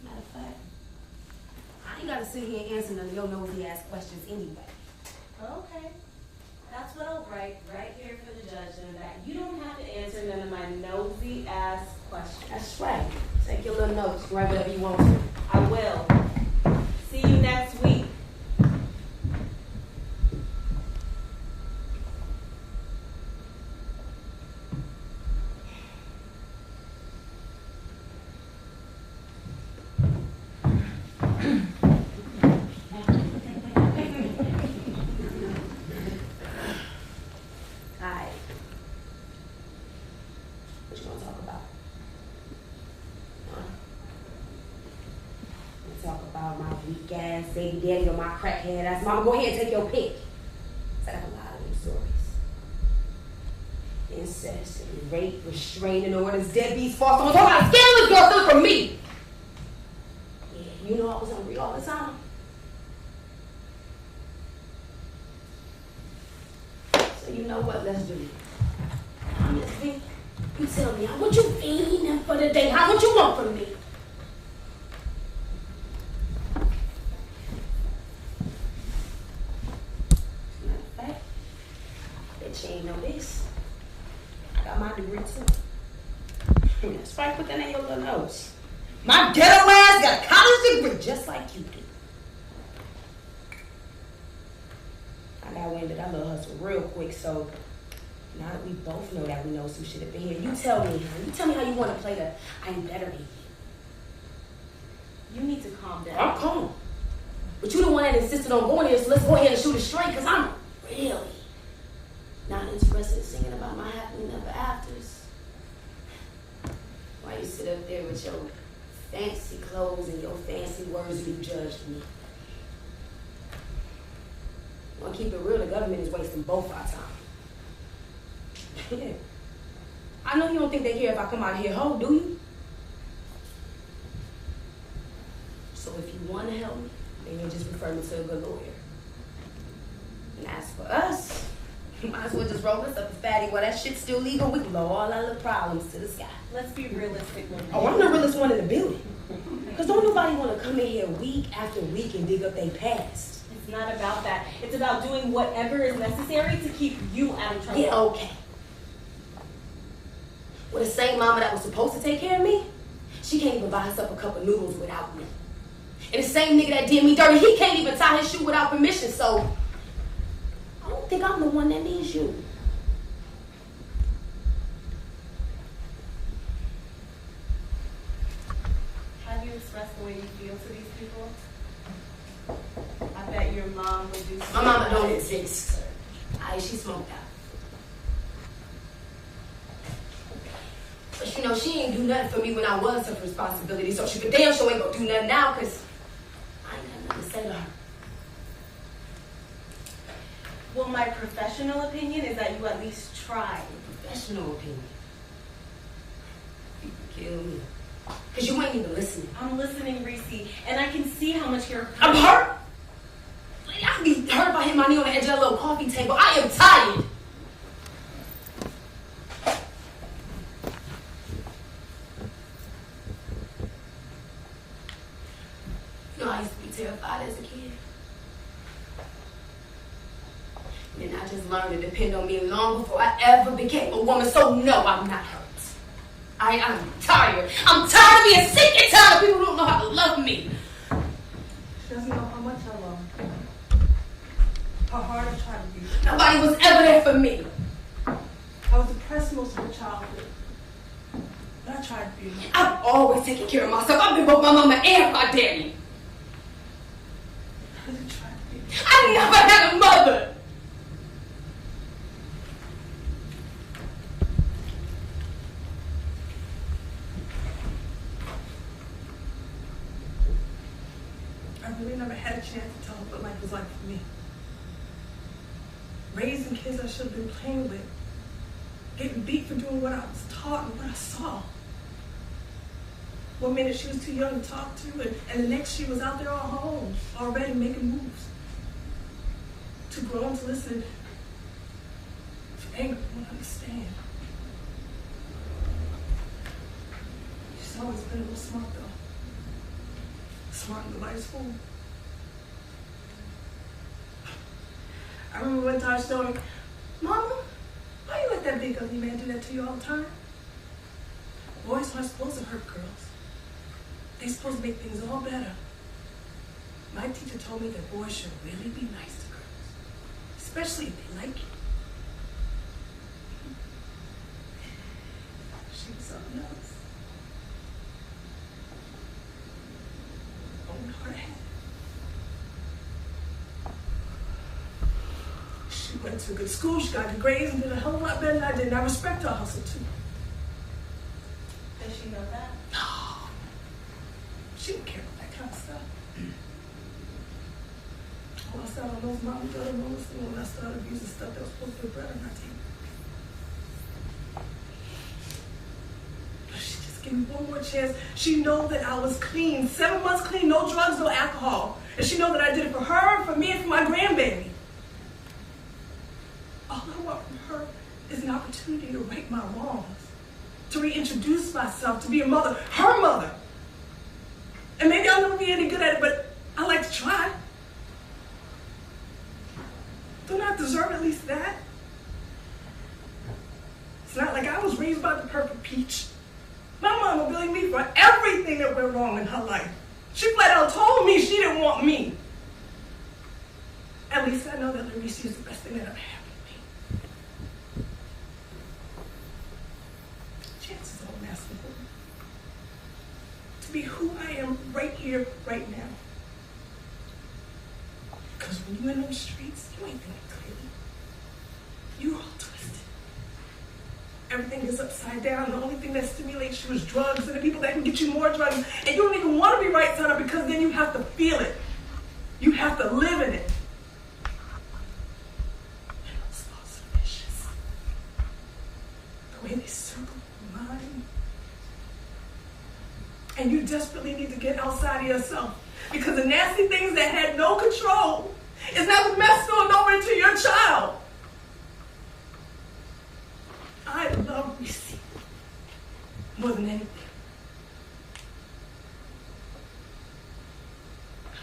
Matter of fact, I ain't gotta sit here and answer none of your nosy ass questions anyway. Okay. That's what I'll write right here for the judge in the back. You don't have to answer none of my nosy ass questions. That's right. Take your little notes, write whatever you want to. I will. See you next week. Alright. What you want to talk about? Huh? You talk about my weak ass baby daddy or my crackhead ass mama? Go ahead and take your pick. I got a lot of them stories. Incest, and rape, restraining orders, deadbeats, foster homes. Talk about scandalous girl stealing from me. Yeah, you know I was hungry all the time. So you know what? Let's do it. Honestly, you tell me, what you feeling for the day? What you want from me? Matter of fact, bet you ain't know this. I got my degree too. That's right, put that in your little nose. My ghetto ass got a college degree just like you do. I got wind of that little hustle real quick, so now that we both know that we know some shit up in here, you tell me how you want to play the I'm better than you. You need to calm down. I'm calm. But you the one that insisted on going here, so let's go ahead and shoot it straight, because I'm really not interested in singing about my happily never afters. Why you sit up there with your fancy clothes and your fancy words, you judged me. Want to keep it real, the government is wasting both our time. Yeah. I know you don't think they care if I come out here whole, do you? So if you want to help me, then you just refer me to a good lawyer. And as for us, you might as well just roll us up a fatty while that shit's still legal. We can blow all our little problems to the sky. Let's be realistic. Oh, I'm the realest one in the building. Because don't nobody want to come in here week after week and dig up their past. It's not about that. It's about doing whatever is necessary to keep you out of trouble. Yeah, okay. Well, the same mama that was supposed to take care of me, she can't even buy herself a cup of noodles without me. And the same nigga that did me dirty, he can't even tie his shoe without permission, so I don't think I'm the one that needs you. Have you expressed the way you feel to these people? I bet your mom would do something. My mama don't exist. She smoked out. But Plus, you know, she ain't do nothing for me when I was her responsibility, so she for damn sure ain't gonna do nothing now, because I ain't got nothing to say to her. Well, my professional opinion is that you at least tried. Professional opinion. You can kill me. Because you ain't even listening. I'm listening, Reese, and I can see how much you're hurt. I'm hurt? Lady, I can be hurt if I hit my knee on the edge of that little coffee table. I am tired. You know, I used to be terrified as a kid. And I just learned to depend on me long before I ever became a woman. So no, I'm not hurt. I'm tired. I'm tired of being sick and tired of people who don't know how to love me. She doesn't know how much I love her. How hard I tried to be. Nobody was ever there for me. I was depressed most of her childhood. But I tried to be. I've always taken care of myself. I've been both my mama and my daddy. I really tried to be. I never had a mother. I really never had a chance to tell her what life was like for me. Raising kids I should have been playing with. Getting beat for doing what I was taught and what I saw. One minute she was too young to talk to, and the next she was out there all home, already making moves. Too grown to listen, too angry to want to understand. She's always been a little smart though. Smart in the right school. I remember one time she told me, Mama, why you let that big ugly man do that to you all the time? Boys aren't supposed to hurt girls. They're supposed to make things all better. My teacher told me that boys should really be nice to girls, especially if they like you. She was something else. Own hard head. She went to a good school, she got good grades, and did a hell of a lot better than I did, and I respect her hustle too. Does she know that? No. She didn't care about that kind of stuff. I lost out on those mom and daughter moments when I started abusing stuff that was supposed to put bread on my table. But she just gave me one more chance. She know that I was clean, 7 months clean, no drugs, no alcohol. And she know that I did it for her, for me, and for my grandbaby. All I want from her is an opportunity to right my wrongs, to reintroduce myself, to be a mother, her mother. And maybe I'll never be any good at it, but I like to try. Don't I deserve at least that? It's not like I was raised by the perfect peach. My mama blamed me for everything that went wrong in her life. She flat out told me she didn't want me. At least I know that Larissa is the best thing that ever happened to me. Chances are I'm asking for it. To be who I am right here, right now. Because when you're in those streets, you ain't thinking clearly. You're all twisted. Everything is upside down. The only thing that stimulates you is drugs and the people that can get you more drugs. And you don't even want to be right side up because then you have to feel it. You have to live in it. And those thoughts are vicious. The way they circle your mind. And you desperately need to get outside of yourself. Because the nasty things that had no control is now the mess going over into your child. I love Reese more than anything.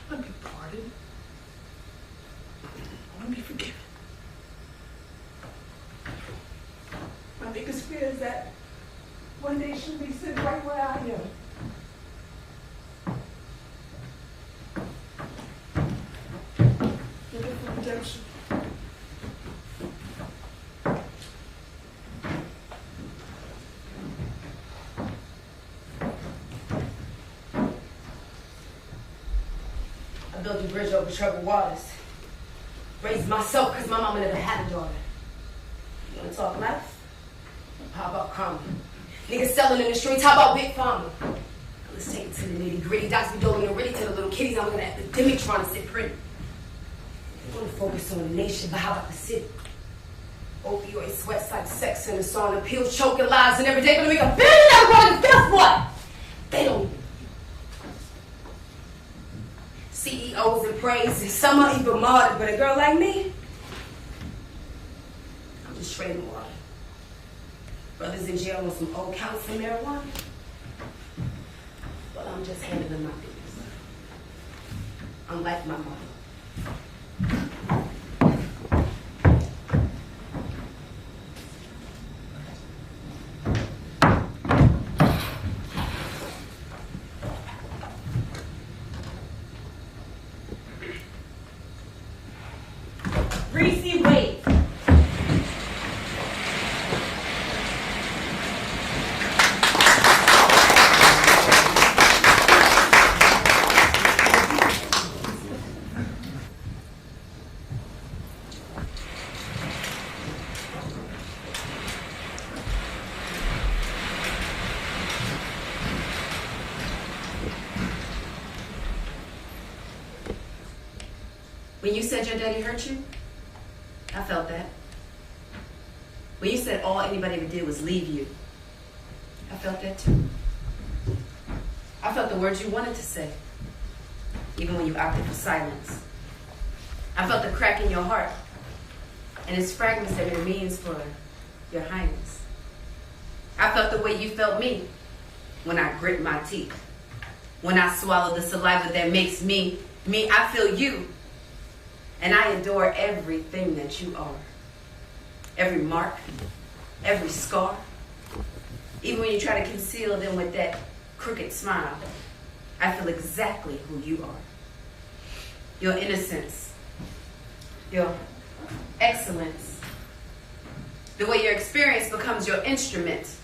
I want to be pardoned. I want to be forgiven. My biggest fear is that one day she'll be sitting right where I am. Looking for redemption. I built a bridge over troubled waters. Raised myself because my mama never had a daughter. You want to talk math? How about karma? Niggas selling in the streets, how about Big Pharma? Now let's take it to the nitty gritty. Docs be doling the really to the little kitties. I'm looking at the epidemic trying to sit pretty. I want to focus on the nation, but how about the city? Opioid sweats like sex in the sauna, pills choking lives, and every day gonna make $1 billion. And guess what? They don't even CEOs and praise, and some are even martyred, but a girl like me, I'm just trading water. Brothers in jail on some old counts of marijuana. But I'm just handling my business. Unlike my mother. Reese, wait. When you said your daddy hurt you, I felt that. When you said all anybody ever did was leave you, I felt that too. I felt the words you wanted to say, even when you opted for silence. I felt the crack in your heart and its fragments that it means for your highness. I felt the way you felt me when I grit my teeth. When I swallow the saliva that makes me, I feel you. And I adore everything that you are. Every mark, every scar. Even when you try to conceal them with that crooked smile, I feel exactly who you are. Your innocence, your excellence, the way your experience becomes your instrument.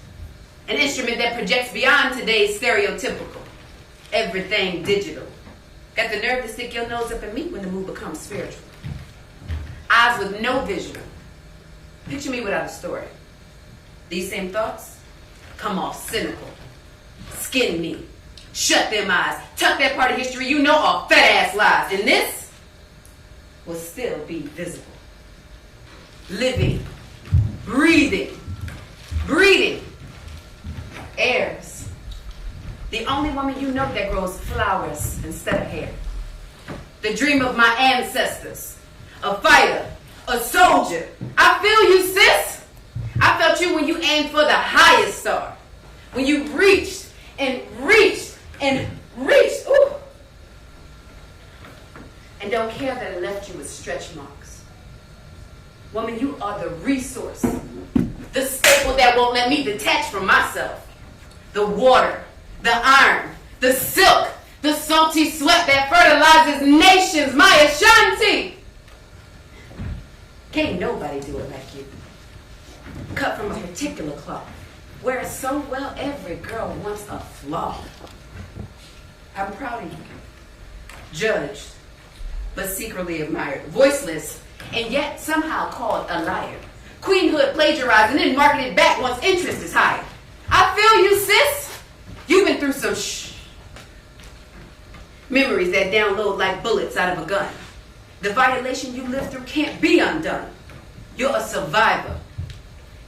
An instrument that projects beyond today's stereotypical, everything digital. Got the nerve to stick your nose up at me when the mood becomes spiritual. Eyes with no visual. Picture me without a story. These same thoughts come off cynical. Skin me. Shut them eyes. Tuck that part of history you know are fat-ass lies. And this will still be visible. Living, breathing, breathing. Heirs. The only woman you know that grows flowers instead of hair. The dream of my ancestors. A fighter. A soldier. I feel you, sis. I felt you when you aimed for the highest star. When you reached and reached and reached. Ooh. And don't care that it left you with stretch marks. Woman, you are the resource. The staple that won't let me detach from myself. The water. The iron, the silk, the salty sweat that fertilizes nations, my Ashanti. Can't nobody do it like you. Cut from a particular cloth. Wear it so well, every girl wants a flaw. I'm proud of you. Judged, but secretly admired. Voiceless, and yet somehow called a liar. Queenhood plagiarized and then marketed back once interest is high. I feel you, sis. You've been through some memories that download like bullets out of a gun. The violation you lived through can't be undone. You're a survivor,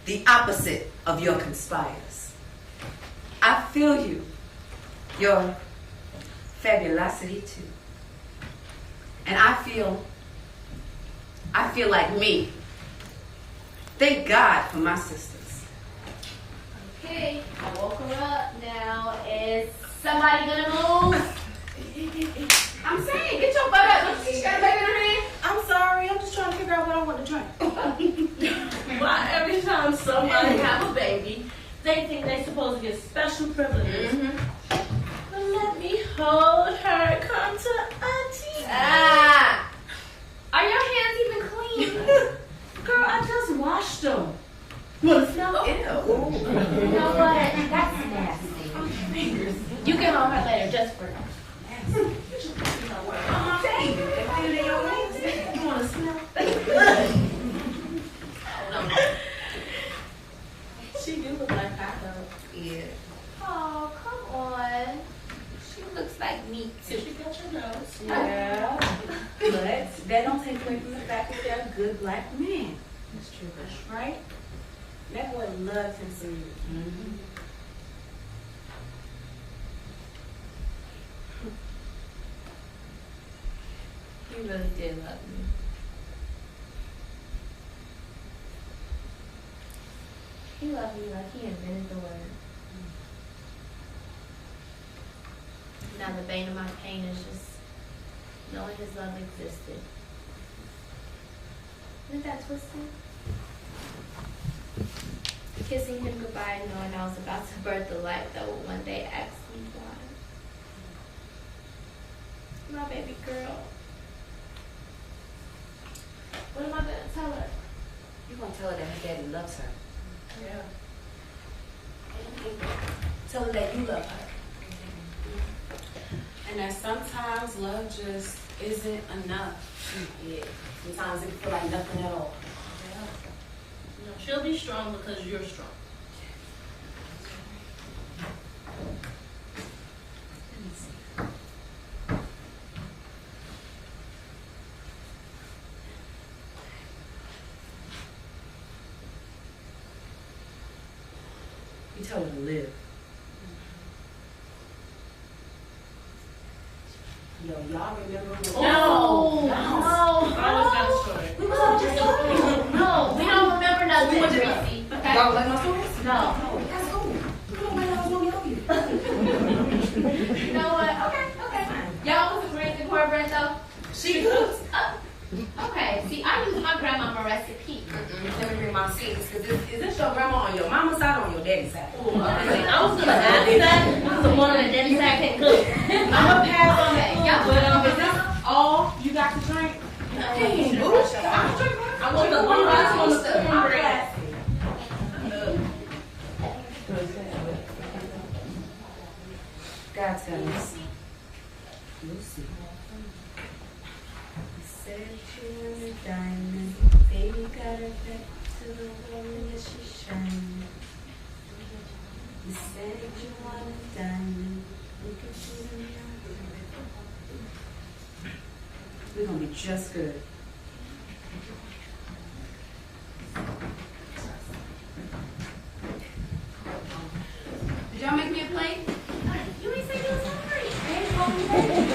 the opposite of your conspirers. I feel you, your fabulosity too. And I feel like me. Thank God for my sisters. Okay, I woke her up now. Is somebody gonna move? I'm saying, get your butt up. Don't you see she got a baby in her hand? I'm sorry, I'm just trying to figure out what I want to drink. Why every time somebody have a baby, they think they're supposed to get special privileges? But let me hold her. Come to auntie. Ah! Are your hands even clean? Girl, I just washed them. No. You know what? That's nasty. You can hold her later just for now. You want to smell? No. She do look like hot dog. kid. Oh, come on. She looks like me too. She got your nose. Yeah, but that don't take away from the fact that they're a good black man. That's true. That's right. That boy loved him some music. Mm-hmm. He really did love me. He loved me like he invented the word. Now the bane of my pain is just knowing his love existed. Isn't that twisted? Kissing him goodbye knowing I was about to birth the life that would one day ask me why. My baby girl. What am I gonna tell her? You're gonna tell her that her daddy loves her. Yeah. Tell her that you love her. And that sometimes love just isn't enough. Yeah. Sometimes it feel like nothing at all. Yeah. You know, she'll be strong because you're strong. Let me see. You tell her to live. Yo, y'all remember when No. I was that story. We was just no. We don't remember nothing. Tracy. Okay. y'all like my stories? No. That's cool. Come on, man, I was gonna help you. You know what? Okay. Y'all was greens and cornbread though. She cooks. Okay. See, I use my grandmama recipe. Let me bring my seeds, because is this your grandma on your mama's side or on your daddy's side? I was gonna ask that. I'm the one that daddy said can't cook. I'ma pass on Okay, that. y'all But is this all you got to drink? I want the one I want the cornbread. God tell us. Lucy. You said you wanted a diamond. Baby got her back to the woman that she shining. You said you wanted a diamond. We could see them now. We're gonna be just good. Did y'all make me a plate? You ain't say you was hungry.